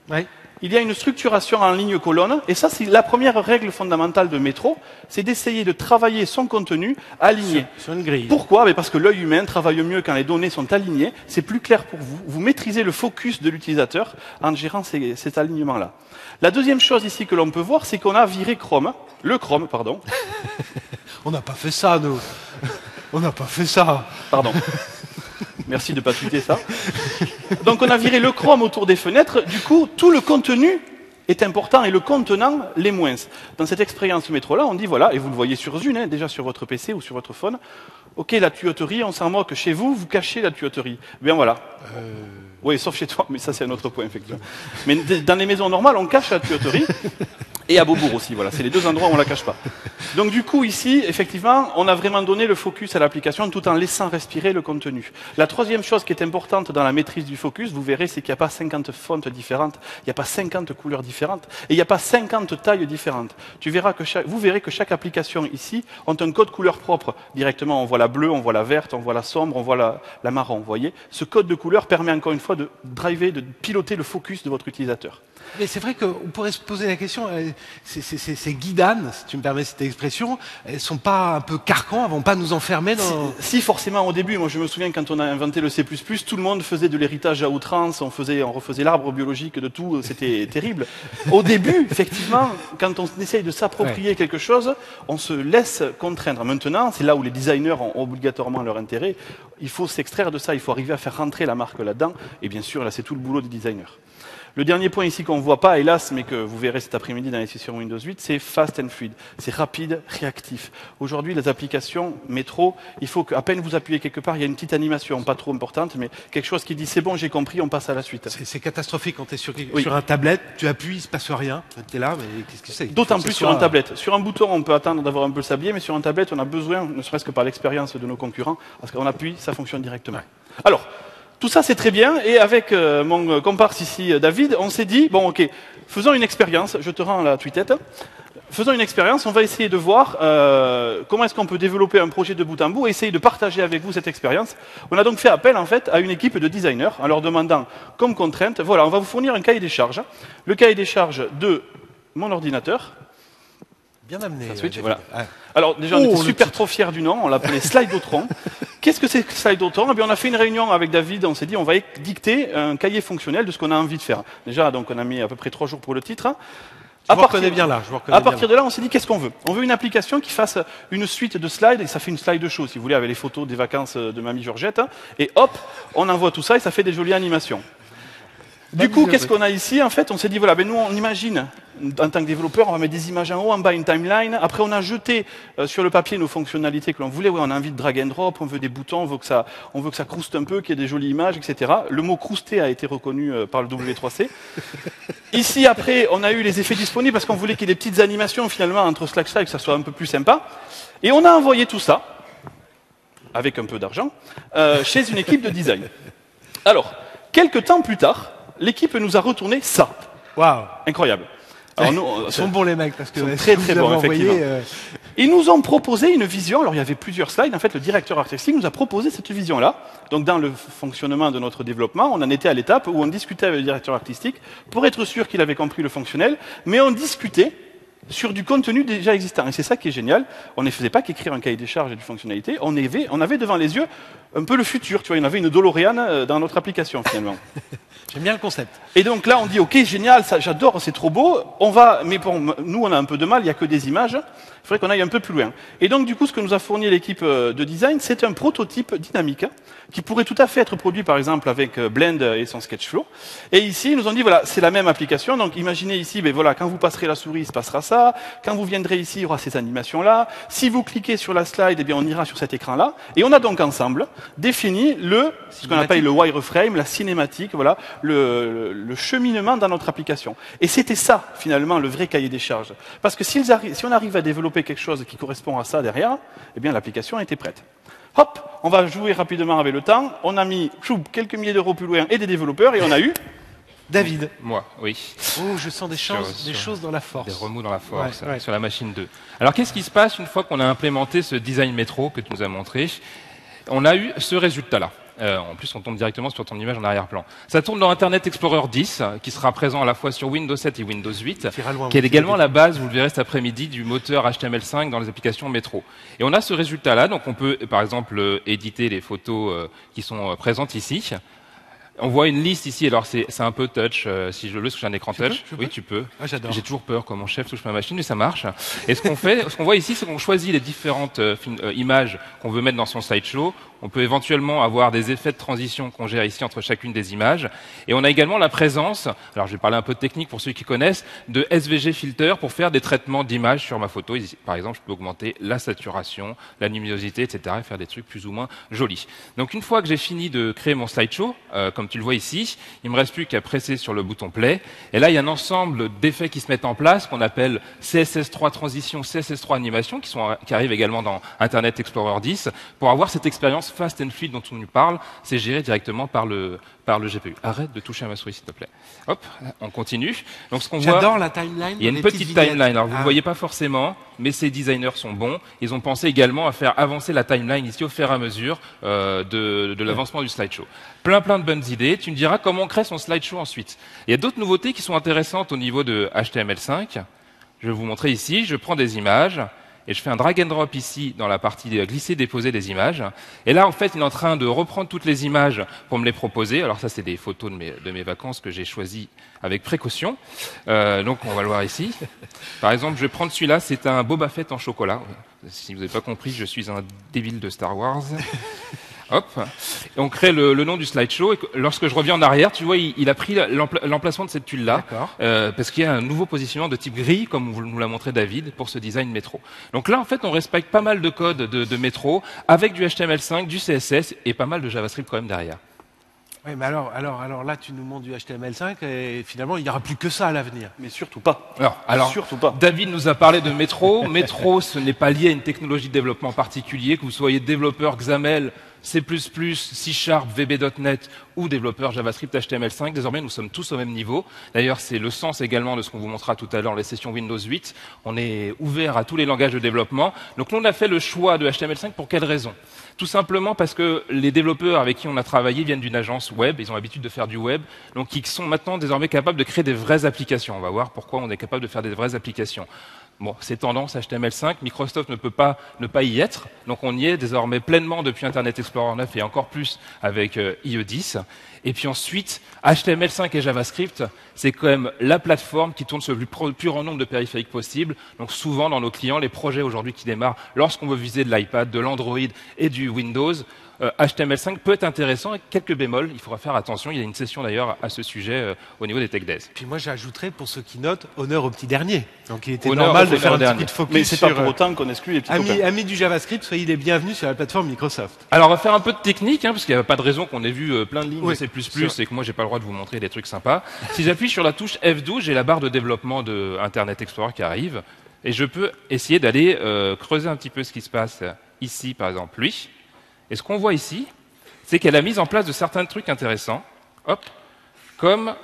Oui. Il y a une structuration en ligne colonne, et ça, c'est la première règle fondamentale de Metro, c'est d'essayer de travailler son contenu aligné. Sur une grille. Pourquoi? Parce que l'œil humain travaille mieux quand les données sont alignées, c'est plus clair pour vous. Vous maîtrisez le focus de l'utilisateur en gérant cet alignement-là. La deuxième chose ici que l'on peut voir, c'est qu'on a viré le Chrome, pardon. On n'a pas fait ça, nous. On n'a pas fait ça. Pardon. Merci de ne pas tweeter ça. Donc on a viré le Chrome autour des fenêtres. Du coup, tout le contenu est important et le contenant l'est moins. Dans cette expérience métro-là, on dit voilà, et vous le voyez sur Zune, hein, déjà sur votre PC ou sur votre phone, ok, la tuyauterie, on s'en moque. Chez vous, vous cachez la tuyauterie. Bien voilà. Oui, sauf chez toi, mais ça c'est un autre point, effectivement. Mais dans les maisons normales, on cache la tuyauterie. Et à Beaubourg aussi, voilà. C'est les 2 endroits où on la cache pas. Donc du coup, ici, effectivement, on a vraiment donné le focus à l'application tout en laissant respirer le contenu. La troisième chose qui est importante dans la maîtrise du focus, vous verrez, c'est qu'il n'y a pas 50 fontes différentes, il n'y a pas 50 couleurs différentes, et il n'y a pas 50 tailles différentes. Vous verrez que chaque application ici ont un code couleur propre. Directement, on voit la bleue, on voit la verte, on voit la sombre, on voit la marron, vous voyez. Ce code de couleur permet encore une fois de piloter le focus de votre utilisateur. Mais c'est vrai qu'on pourrait se poser la question, c'est Guidane, si tu me permets cet exemple, expressions, elles sont pas un peu carcans, elles vont pas nous enfermer dans... Si, forcément, au début, moi je me souviens quand on a inventé le C++, tout le monde faisait de l'héritage à outrance, on refaisait l'arbre biologique de tout, c'était terrible. Au début, effectivement, quand on essaye de s'approprier quelque chose, on se laisse contraindre. Maintenant, c'est là où les designers ont obligatoirement leur intérêt, il faut s'extraire de ça, il faut arriver à faire rentrer la marque là-dedans, et bien sûr, là c'est tout le boulot des designers. Le dernier point ici qu'on ne voit pas, hélas, mais que vous verrez cet après-midi dans les sessions Windows 8, c'est fast and fluid. C'est rapide, réactif. Aujourd'hui, les applications métro, il faut qu'à peine vous appuyez quelque part, il y a une petite animation, pas trop importante, mais quelque chose qui dit c'est bon, j'ai compris, on passe à la suite. C'est catastrophique quand tu es sur un tablette, tu appuies, il se passe rien. Tu es là, mais qu'est-ce que c'est? D'autant plus sur un tablette. Sur un bouton, on peut attendre d'avoir un peu le sablier, mais sur un tablette, on a besoin, ne serait-ce que par l'expérience de nos concurrents, parce qu'on appuie, ça fonctionne directement. Ouais. Alors, tout ça, c'est très bien. Et avec mon comparse ici, David, on s'est dit, bon, ok, faisons une expérience. Je te rends la tweetette. Faisons une expérience. On va essayer de voir comment est-ce qu'on peut développer un projet de bout en bout et essayer de partager avec vous cette expérience. On a donc fait appel, en fait, à une équipe de designers en leur demandant, comme contrainte, voilà, on va vous fournir un cahier des charges. Le cahier des charges de mon ordinateur. Bien amené. Voilà. Ouais. Alors déjà, on était super trop fiers du nom, on l'appelait Slidotron. Qu'est-ce que c'est que Slidotron? Eh bien, on a fait une réunion avec David, on s'est dit on va dicter un cahier fonctionnel de ce qu'on a envie de faire. Déjà, donc on a mis à peu près 3 jours pour le titre. À partir de là, on s'est dit qu'est-ce qu'on veut? On veut une application qui fasse une suite de slides, et ça fait une slide show, si vous voulez, avec les photos des vacances de Mamie Georgette. Et hop, on envoie tout ça et ça fait des jolies animations. Du coup, qu'est-ce qu'on a ici? En fait, on s'est dit, voilà, ben nous, on imagine, en tant que développeur, on va mettre des images en haut, en bas, une timeline. Après, on a jeté sur le papier nos fonctionnalités que l'on voulait. Ouais, on a envie de drag and drop, on veut des boutons, on veut que ça crouste un peu, qu'il y ait des jolies images, etc. Le mot crouster a été reconnu par le W3C. Ici, après, on a eu les effets disponibles parce qu'on voulait qu'il y ait des petites animations, finalement, entre Slack, que ça soit un peu plus sympa. Et on a envoyé tout ça, avec un peu d'argent, chez une équipe de design. Alors, quelques temps plus tard, l'équipe nous a retourné ça. Waouh, incroyable. Alors nous, ils sont bons les mecs parce que ils sont très très bons effectivement. Ils nous ont proposé une vision. Alors il y avait plusieurs slides. En fait, le directeur artistique nous a proposé cette vision-là. Donc dans le fonctionnement de notre développement, on en était à l'étape où on discutait avec le directeur artistique pour être sûr qu'il avait compris le fonctionnel, mais on discutait sur du contenu déjà existant. Et c'est ça qui est génial. On ne faisait pas qu'écrire un cahier des charges et du fonctionnalité. On avait devant les yeux un peu le futur. Tu vois, il y en avait une DeLorean dans notre application finalement. J'aime bien le concept. Et donc là, on dit, ok, génial, ça, j'adore, c'est trop beau. On va, mais bon, nous, on a un peu de mal, il n'y a que des images. Il faudrait qu'on aille un peu plus loin. Et donc, du coup, ce que nous a fourni l'équipe de design, c'est un prototype dynamique qui pourrait tout à fait être produit, par exemple, avec Blend et son Sketchflow. Et ici, ils nous ont dit, voilà, c'est la même application. Donc, imaginez ici, ben voilà, quand vous passerez la souris, il se passera ça. Quand vous viendrez ici, il y aura ces animations-là. Si vous cliquez sur la slide, eh bien, on ira sur cet écran-là. Et on a donc ensemble défini ce qu'on appelle le wireframe, la cinématique, voilà, le cheminement dans notre application. Et c'était ça, finalement, le vrai cahier des charges. Parce que si on arrive à développer quelque chose qui correspond à ça derrière, eh bien, l'application était prête. Hop, on va jouer rapidement avec le temps. On a mis quelques milliers d'euros plus loin et des développeurs, et on a eu... David. Moi, oui. Oh, je sens des choses dans la force. Des remous dans la force, ouais. Sur la machine 2. Alors, qu'est-ce qui se passe une fois qu'on a implémenté ce design métro que tu nous as montré? On a eu ce résultat-là. En plus, on tombe directement sur ton image en arrière-plan. Ça tourne dans Internet Explorer 10, qui sera présent à la fois sur Windows 7 et Windows 8, qui est également la base, vous le verrez cet après-midi, du moteur HTML5 dans les applications métro. Et on a ce résultat-là, donc on peut, par exemple, éditer les photos qui sont présentes ici. On voit une liste ici, alors c'est un peu touch, si je le sur un écran touch. Oui, tu peux. Ah, j'adore. J'ai toujours peur quand mon chef touche ma machine, mais ça marche. Et ce qu'on voit ici, c'est qu'on choisit les différentes images qu'on veut mettre dans son slideshow. On peut éventuellement avoir des effets de transition qu'on gère ici entre chacune des images. Et on a également la présence, alors je vais parler un peu de technique pour ceux qui connaissent, de SVG filter pour faire des traitements d'images sur ma photo. Par exemple, je peux augmenter la saturation, la luminosité, etc. et faire des trucs plus ou moins jolis. Donc une fois que j'ai fini de créer mon slideshow, comme tu le vois ici, il me reste plus qu'à presser sur le bouton play. Et là, il y a un ensemble d'effets qui se mettent en place qu'on appelle CSS3 transition, CSS3 animation, qui arrivent également dans Internet Explorer 10 pour avoir cette expérience fast and fluid dont on nous parle. C'est géré directement par le GPU. Arrête de toucher à ma souris, s'il te plaît. Hop, on continue. Donc ce qu'on voit, j'adore la timeline. Il y a une petite timeline. Alors vous ne voyez pas forcément, mais ces designers sont bons. Ils ont pensé également à faire avancer la timeline ici au fur et à mesure de l'avancement du slideshow. Plein de bonnes idées. Tu me diras comment on crée son slideshow ensuite. Il y a d'autres nouveautés qui sont intéressantes au niveau de HTML5. Je vais vous montrer ici. Je prends des images et je fais un drag and drop ici dans la partie glisser-déposer des images. Et là, en fait, il est en train de reprendre toutes les images pour me les proposer. Alors ça, c'est des photos de mes vacances que j'ai choisies avec précaution. Donc, on va le voir ici. Par exemple, je vais prendre celui-là, c'est un Boba Fett en chocolat. Si vous n'avez pas compris, je suis un débile de Star Wars. Hop, et on crée le nom du slideshow. Et lorsque je reviens en arrière, tu vois, il a pris l'emplacement de cette tuile-là, parce qu'il y a un nouveau positionnement de type grille, comme nous l'a montré David, pour ce design métro. Donc là, en fait, on respecte pas mal de codes de métro, avec du HTML5, du CSS et pas mal de JavaScript quand même derrière. Oui, mais alors là, tu nous montres du HTML5 et finalement, il n'y aura plus que ça à l'avenir. Mais surtout pas. Alors surtout pas. David nous a parlé de métro. Métro, ce n'est pas lié à une technologie de développement particulier, que vous soyez développeur XAML, C++, C#, VB.NET ou développeur JavaScript HTML5. Désormais, nous sommes tous au même niveau. D'ailleurs, c'est le sens également de ce qu'on vous montrera tout à l'heure, les sessions Windows 8. On est ouvert à tous les langages de développement. Donc, nous, on a fait le choix de HTML5 pour quelle raison? Tout simplement parce que les développeurs avec qui on a travaillé viennent d'une agence web, ils ont l'habitude de faire du web, donc ils sont maintenant désormais capables de créer des vraies applications. On va voir pourquoi on est capable de faire des vraies applications. Bon, c'est tendance HTML5, Microsoft ne peut pas ne pas y être, donc on y est désormais pleinement depuis Internet Explorer 9 et encore plus avec IE10. Et puis ensuite, HTML5 et JavaScript, c'est quand même la plateforme qui tourne sur le plus grand nombre de périphériques possible. Donc souvent, dans nos clients, les projets aujourd'hui qui démarrent, lorsqu'on veut viser de l'iPad, de l'Android et du Windows, HTML5 peut être intéressant avec quelques bémols. Il faudra faire attention. Il y a une session d'ailleurs à ce sujet au niveau des Tech Days. Puis moi, j'ajouterais pour ceux qui notent, honneur au petit dernier. Donc il était Honneur normal de au faire un dernier. petit coup de focus Mais c'est sur pas pour autant qu'on exclut les petits copains. amis du JavaScript, soyez les bienvenus sur la plateforme Microsoft. Alors, on va faire un peu de technique, parce qu'il n'y a pas de raison qu'on ait vu plein de lignes Oui, de C++ et que moi, j'ai pas le droit de vous montrer des trucs sympas. Si j'appuie sur la touche F12, j'ai la barre de développement de Internet Explorer qui arrive. Et je peux essayer d'aller creuser un petit peu ce qui se passe ici, par exemple, lui. Et ce qu'on voit ici, c'est qu'elle a mis en place de certains trucs intéressants, comme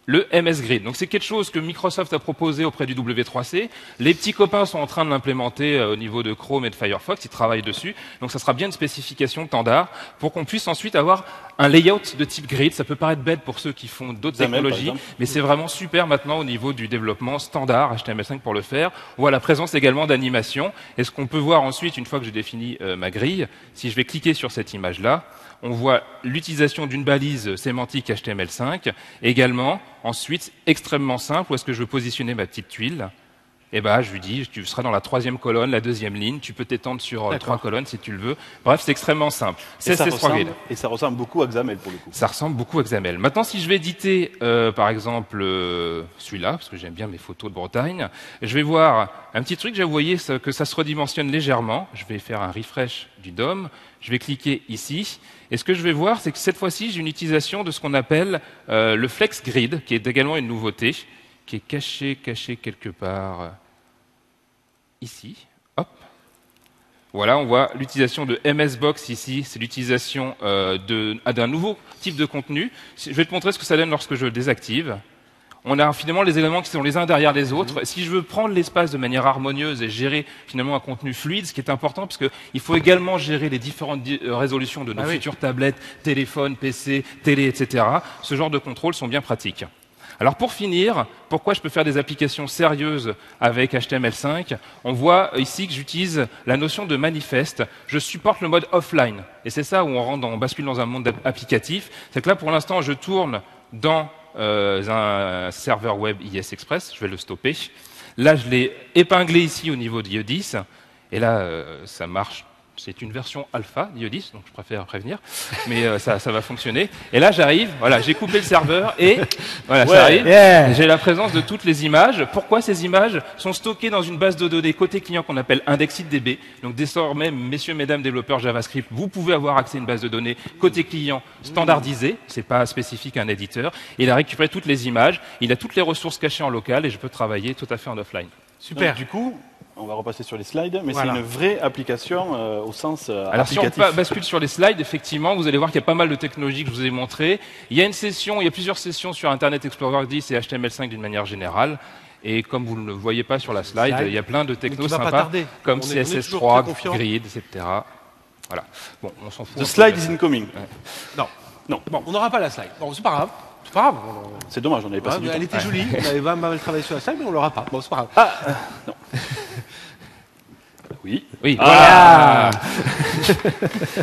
le MS Grid. Donc c'est quelque chose que Microsoft a proposé auprès du W3C. Les petits copains sont en train de l'implémenter au niveau de Chrome et de Firefox, ils travaillent dessus. Donc ça sera bien une spécification standard pour qu'on puisse ensuite avoir un layout de type grid. Ça peut paraître bête pour ceux qui font d'autres technologies, mais c'est vraiment super maintenant au niveau du développement standard HTML5 pour le faire. On voit la présence également d'animation. Et ce qu'on peut voir ensuite, une fois que j'ai défini ma grille, si je vais cliquer sur cette image-là, on voit l'utilisation d'une balise sémantique HTML5. Également, ensuite, extrêmement simple, où est-ce que je veux positionner ma petite tuile? Eh ben, je lui dis, tu seras dans la 3e colonne, la 2e ligne, tu peux t'étendre sur 3 colonnes si tu le veux. Bref, c'est extrêmement simple. Et ça ressemble beaucoup à XAML pour le coup. Ça ressemble beaucoup à XAML. Maintenant, si je vais éditer, par exemple, celui-là, parce que j'aime bien mes photos de Bretagne, je vais voir un petit truc, vous voyez que ça se redimensionne légèrement. Je vais faire un refresh du DOM. Je vais cliquer ici. Et ce que je vais voir, c'est que cette fois-ci, j'ai une utilisation de ce qu'on appelle le Flex Grid, qui est également une nouveauté, qui est caché quelque part ici. Hop. Voilà, on voit l'utilisation de MSBox ici. C'est l'utilisation d'un nouveau type de contenu. Je vais te montrer ce que ça donne lorsque je le désactive. On a finalement les éléments qui sont les uns derrière les autres. Si je veux prendre l'espace de manière harmonieuse et gérer finalement un contenu fluide, ce qui est important, parce qu'il faut également gérer les différentes résolutions de nos futures tablettes, téléphones, PC, télé, etc. Ce genre de contrôles sont bien pratiques. Alors pour finir, pourquoi je peux faire des applications sérieuses avec HTML5? On voit ici que j'utilise la notion de manifeste. Je supporte le mode offline. Et c'est ça où on bascule dans un monde applicatif. C'est que là, pour l'instant, je tourne dans un serveur web IS Express, je vais le stopper. Là, je l'ai épinglé ici au niveau d'IE10, et là, ça marche. C'est une version alpha d'IE10, donc je préfère prévenir, mais ça va fonctionner. Et là, j'arrive, voilà, j'ai coupé le serveur, et voilà, ça arrive. J'ai la présence de toutes les images. Pourquoi ces images sont stockées dans une base de données côté client qu'on appelle IndexedDB. Donc désormais, messieurs, mesdames, développeurs JavaScript, vous pouvez avoir accès à une base de données côté client standardisée, c'est pas spécifique à un éditeur. Il a récupéré toutes les images, il a toutes les ressources cachées en local, et je peux travailler tout à fait en offline. Super. Donc, du coup, on va repasser sur les slides, mais c'est une vraie application au sens Alors applicatif. si on bascule sur les slides, effectivement, vous allez voir qu'il y a pas mal de technologies que je vous ai montrées. Il y a plusieurs sessions sur Internet Explorer 10 et HTML5 d'une manière générale. Et comme vous ne le voyez pas sur la slide, il y a plein de technos sympas, comme CSS3, Grid, etc. Voilà. Bon, on s'en fout. The slide is incoming. Non. Bon, on n'aura pas la slide. Bon, c'est pas grave. C'est pas grave. C'est dommage, on avait passé du temps. Elle était jolie. On avait pas mal travaillé sur la slide, mais on l'aura pas. Bon, c'est pas grave. Non. Oui. Oui, Ah. voilà.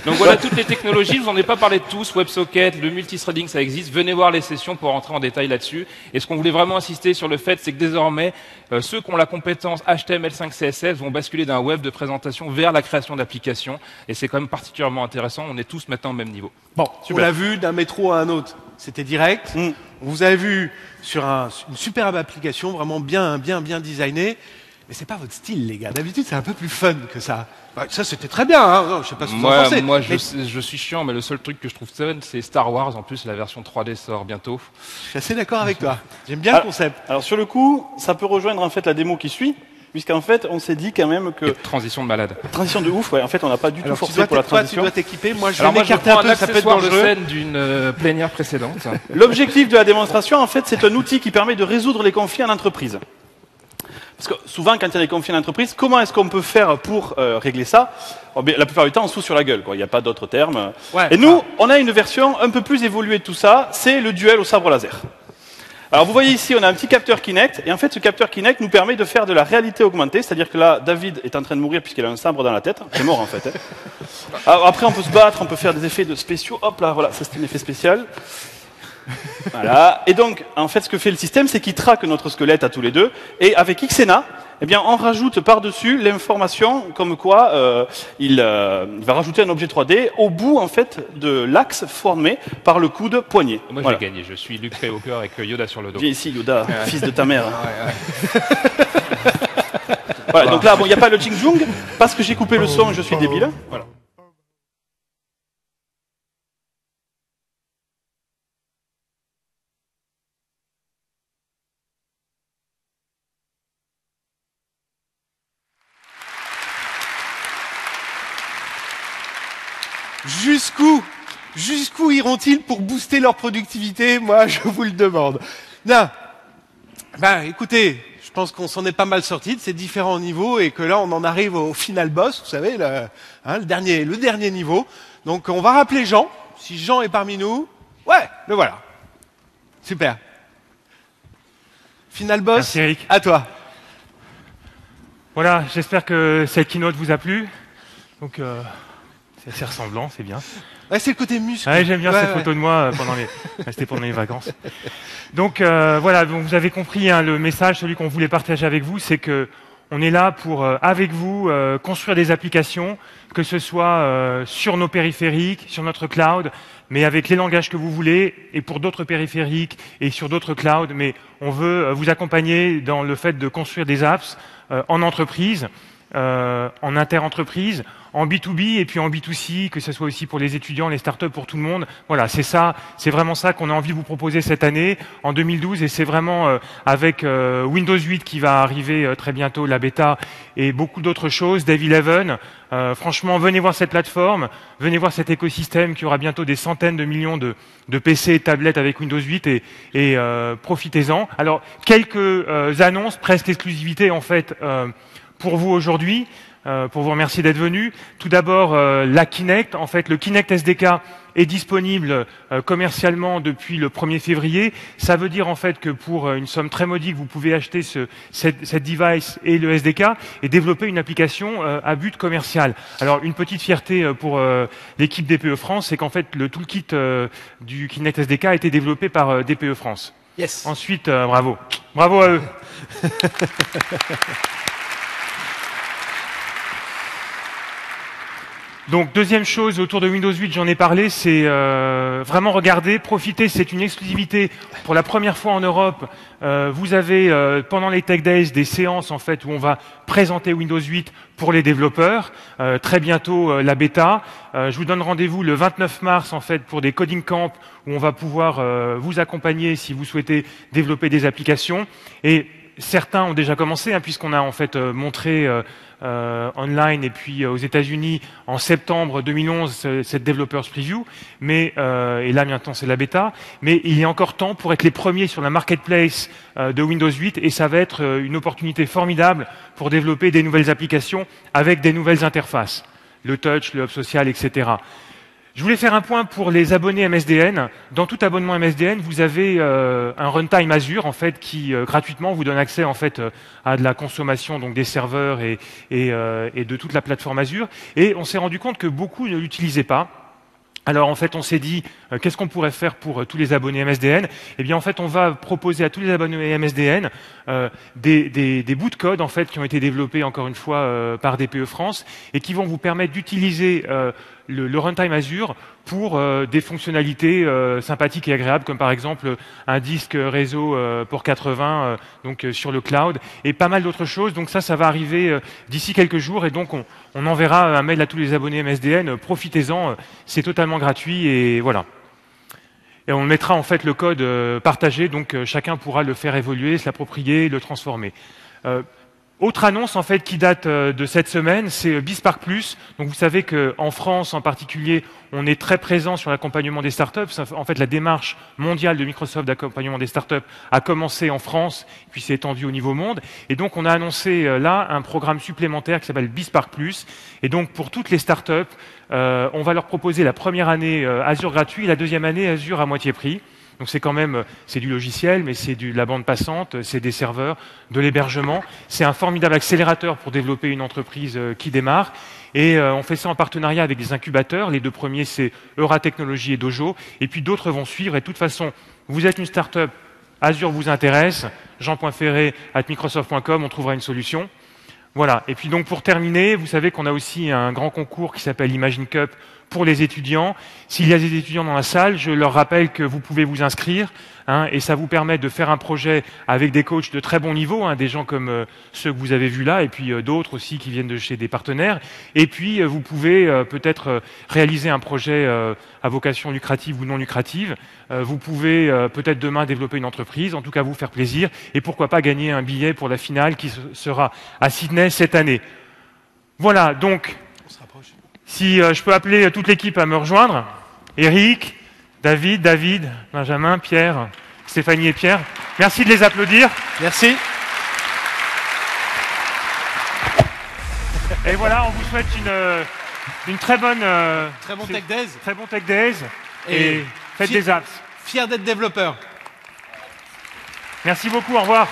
Donc voilà toutes les technologies, je vous en ai pas parlé de tous, WebSocket, le multithreading, ça existe. Venez voir les sessions pour rentrer en détail là-dessus. Et ce qu'on voulait vraiment insister sur le fait, c'est que désormais, ceux qui ont la compétence HTML5 CSS vont basculer d'un web de présentation vers la création d'applications. Et c'est quand même particulièrement intéressant. On est tous maintenant au même niveau. Bon, on l'a vu d'un métro à un autre, c'était direct. Vous avez vu sur une superbe application, vraiment bien designée. Mais c'est pas votre style, les gars. D'habitude, c'est un peu plus fun que ça. Bah, ça, c'était très bien. Hein. Non, je sais pas ce que vous en pensez. Moi, je suis chiant, mais le seul truc que je trouve fun, c'est Star Wars. En plus, la version 3D sort bientôt. Je suis assez d'accord avec toi. J'aime bien le concept. Alors sur le coup, ça peut rejoindre en fait la démo qui suit, puisqu'en fait, on s'est dit quand même que Transition de malade. transition de ouf. Ouais, en fait, on n'a pas du tout forcé pour la Toi, tu transition. dois t'équiper. Moi, je vais Alors moi, je m'écarter un prends peu. Ça peut être accessoire de dangereux. scène d'une plénière précédente. L'objectif de la démonstration, en fait, c'est un outil qui permet de résoudre les conflits en entreprise. Parce que souvent, quand il y a des conflits en entreprise, comment est-ce qu'on peut faire pour régler ça? La plupart du temps, on se fout sur la gueule, quoi. Il n'y a pas d'autre terme. Ouais. Et nous, on a une version un peu plus évoluée de tout ça, c'est le duel au sabre laser. Alors vous voyez ici, on a un petit capteur Kinect, et en fait ce capteur Kinect nous permet de faire de la réalité augmentée, c'est-à-dire que là, David est en train de mourir puisqu'il a un sabre dans la tête, c'est mort en fait. Hein. Alors, après on peut se battre, on peut faire des effets de spéciaux, hop là, voilà, ça c'est un effet spécial. Voilà. Et donc, en fait, ce que fait le système, c'est qu'il traque notre squelette à tous les deux, et avec Xena, eh bien, on rajoute par-dessus l'information comme quoi il va rajouter un objet 3D au bout, en fait, de l'axe formé par le coude poignet. Moi, Voilà. j'ai gagné. Je suis Luke Skywalker avec Yoda sur le dos. Viens ici, Yoda, fils de ta mère. Voilà, donc là, bon, il n'y a pas le Ching Jung, parce que j'ai coupé le son, je suis débile. Voilà. Jusqu'où iront-ils pour booster leur productivité? Moi, je vous le demande. Non. Ben, écoutez, je pense qu'on s'en est pas mal sorti de ces différents niveaux et que là, on en arrive au final boss, vous savez, le dernier niveau. Donc, on va rappeler Jean. Si Jean est parmi nous, ouais, le voilà. Super. Final boss. Merci, Eric. À toi. Voilà, j'espère que cette keynote vous a plu. Donc, c'est assez ressemblant, c'est bien. Ouais, c'est le côté muscle. Ouais, j'aime bien Ouais, cette ouais. photo de moi c'était pendant les vacances. Donc voilà, donc vous avez compris hein, le message, celui qu'on voulait partager avec vous, c'est que on est là pour avec vous construire des applications, que ce soit sur nos périphériques, sur notre cloud, mais avec les langages que vous voulez, et pour d'autres périphériques et sur d'autres clouds. Mais on veut vous accompagner dans le fait de construire des apps en entreprise, en inter-entreprise, en B2B et puis en B2C, que ce soit aussi pour les étudiants, les startups, pour tout le monde. Voilà, c'est ça, c'est vraiment ça qu'on a envie de vous proposer cette année, en 2012, et c'est vraiment avec Windows 8 qui va arriver très bientôt, la bêta, et beaucoup d'autres choses, Dev 11. Franchement, venez voir cette plateforme, venez voir cet écosystème qui aura bientôt des centaines de millions de PC et tablettes avec Windows 8 et profitez-en. Alors, quelques annonces, presque exclusivité en fait, pour vous aujourd'hui. Pour vous remercier d'être venu. Tout d'abord, la Kinect. En fait, le Kinect SDK est disponible commercialement depuis le 1er février. Ça veut dire en fait que pour une somme très modique, vous pouvez acheter cette device et le SDK et développer une application à but commercial. Alors, une petite fierté pour l'équipe DPE France, c'est qu'en fait, le toolkit du Kinect SDK a été développé par DPE France. Yes. Ensuite, bravo. Bravo à eux. Donc, deuxième chose, autour de Windows 8, j'en ai parlé, c'est vraiment regarder, profiter, c'est une exclusivité pour la première fois en Europe. Vous avez, pendant les Tech Days, des séances en fait où on va présenter Windows 8 pour les développeurs. Très bientôt, la bêta. Je vous donne rendez-vous le 29 mars en fait pour des coding camps où on va pouvoir vous accompagner si vous souhaitez développer des applications. Et certains ont déjà commencé, hein, puisqu'on a en fait montré online et puis aux États-Unis en septembre 2011 cette Developers Preview, mais et là maintenant c'est la bêta. Mais il y a encore temps pour être les premiers sur la marketplace de Windows 8 et ça va être une opportunité formidable pour développer des nouvelles applications avec des nouvelles interfaces, le touch, le hub social, etc. Je voulais faire un point pour les abonnés MSDN. Dans tout abonnement MSDN, vous avez un runtime Azure en fait qui gratuitement vous donne accès en fait à de la consommation donc des serveurs et de toute la plateforme Azure. Et on s'est rendu compte que beaucoup ne l'utilisaient pas. Alors en fait, on s'est dit qu'est-ce qu'on pourrait faire pour tous les abonnés MSDN? Eh bien en fait, on va proposer à tous les abonnés MSDN des bouts de code en fait qui ont été développés encore une fois par DPE France et qui vont vous permettre d'utiliser le runtime Azure pour des fonctionnalités sympathiques et agréables, comme par exemple un disque réseau pour 80 donc sur le cloud et pas mal d'autres choses. Donc ça va arriver d'ici quelques jours et donc on enverra un mail à tous les abonnés MSDN. Profitez-en, c'est totalement gratuit et voilà. Et on mettra en fait le code partagé, donc chacun pourra le faire évoluer, se l'approprier, le transformer. Autre annonce en fait qui date de cette semaine, c'est BizSpark Plus. Donc vous savez qu'en France en particulier, on est très présent sur l'accompagnement des startups. En fait, la démarche mondiale de Microsoft d'accompagnement des startups a commencé en France, puis s'est étendue au niveau monde. Et donc on a annoncé là un programme supplémentaire qui s'appelle BizSpark Plus. Et donc pour toutes les startups, on va leur proposer la première année Azure gratuit, et la deuxième année Azure à moitié prix. Donc c'est quand même, c'est du logiciel, mais c'est de la bande passante, c'est des serveurs, de l'hébergement. C'est un formidable accélérateur pour développer une entreprise qui démarre. Et on fait ça en partenariat avec des incubateurs. Les deux premiers, c'est Euratechnologies et Dojo. Et puis d'autres vont suivre. Et de toute façon, vous êtes une start-up, Azure vous intéresse, jean.ferré@microsoft.com, on trouvera une solution. Voilà. Et puis donc pour terminer, vous savez qu'on a aussi un grand concours qui s'appelle Imagine Cup pour les étudiants. S'il y a des étudiants dans la salle, je leur rappelle que vous pouvez vous inscrire et ça vous permet de faire un projet avec des coachs de très bon niveau, des gens comme ceux que vous avez vus là, et puis d'autres aussi qui viennent de chez des partenaires. Et puis vous pouvez peut-être réaliser un projet à vocation lucrative ou non lucrative. Vous pouvez peut-être demain développer une entreprise, en tout cas vous faire plaisir, et pourquoi pas gagner un billet pour la finale qui sera à Sydney cette année. Voilà, donc si je peux appeler toute l'équipe à me rejoindre, Eric, David, Benjamin, Pierre, Stéphanie et Pierre. Merci de les applaudir. Merci. Et voilà, on vous souhaite une très bonne... Très bon Tech Days. Très bon Tech Days. Et faites des apps. Fier d'être développeur. Merci beaucoup, au revoir.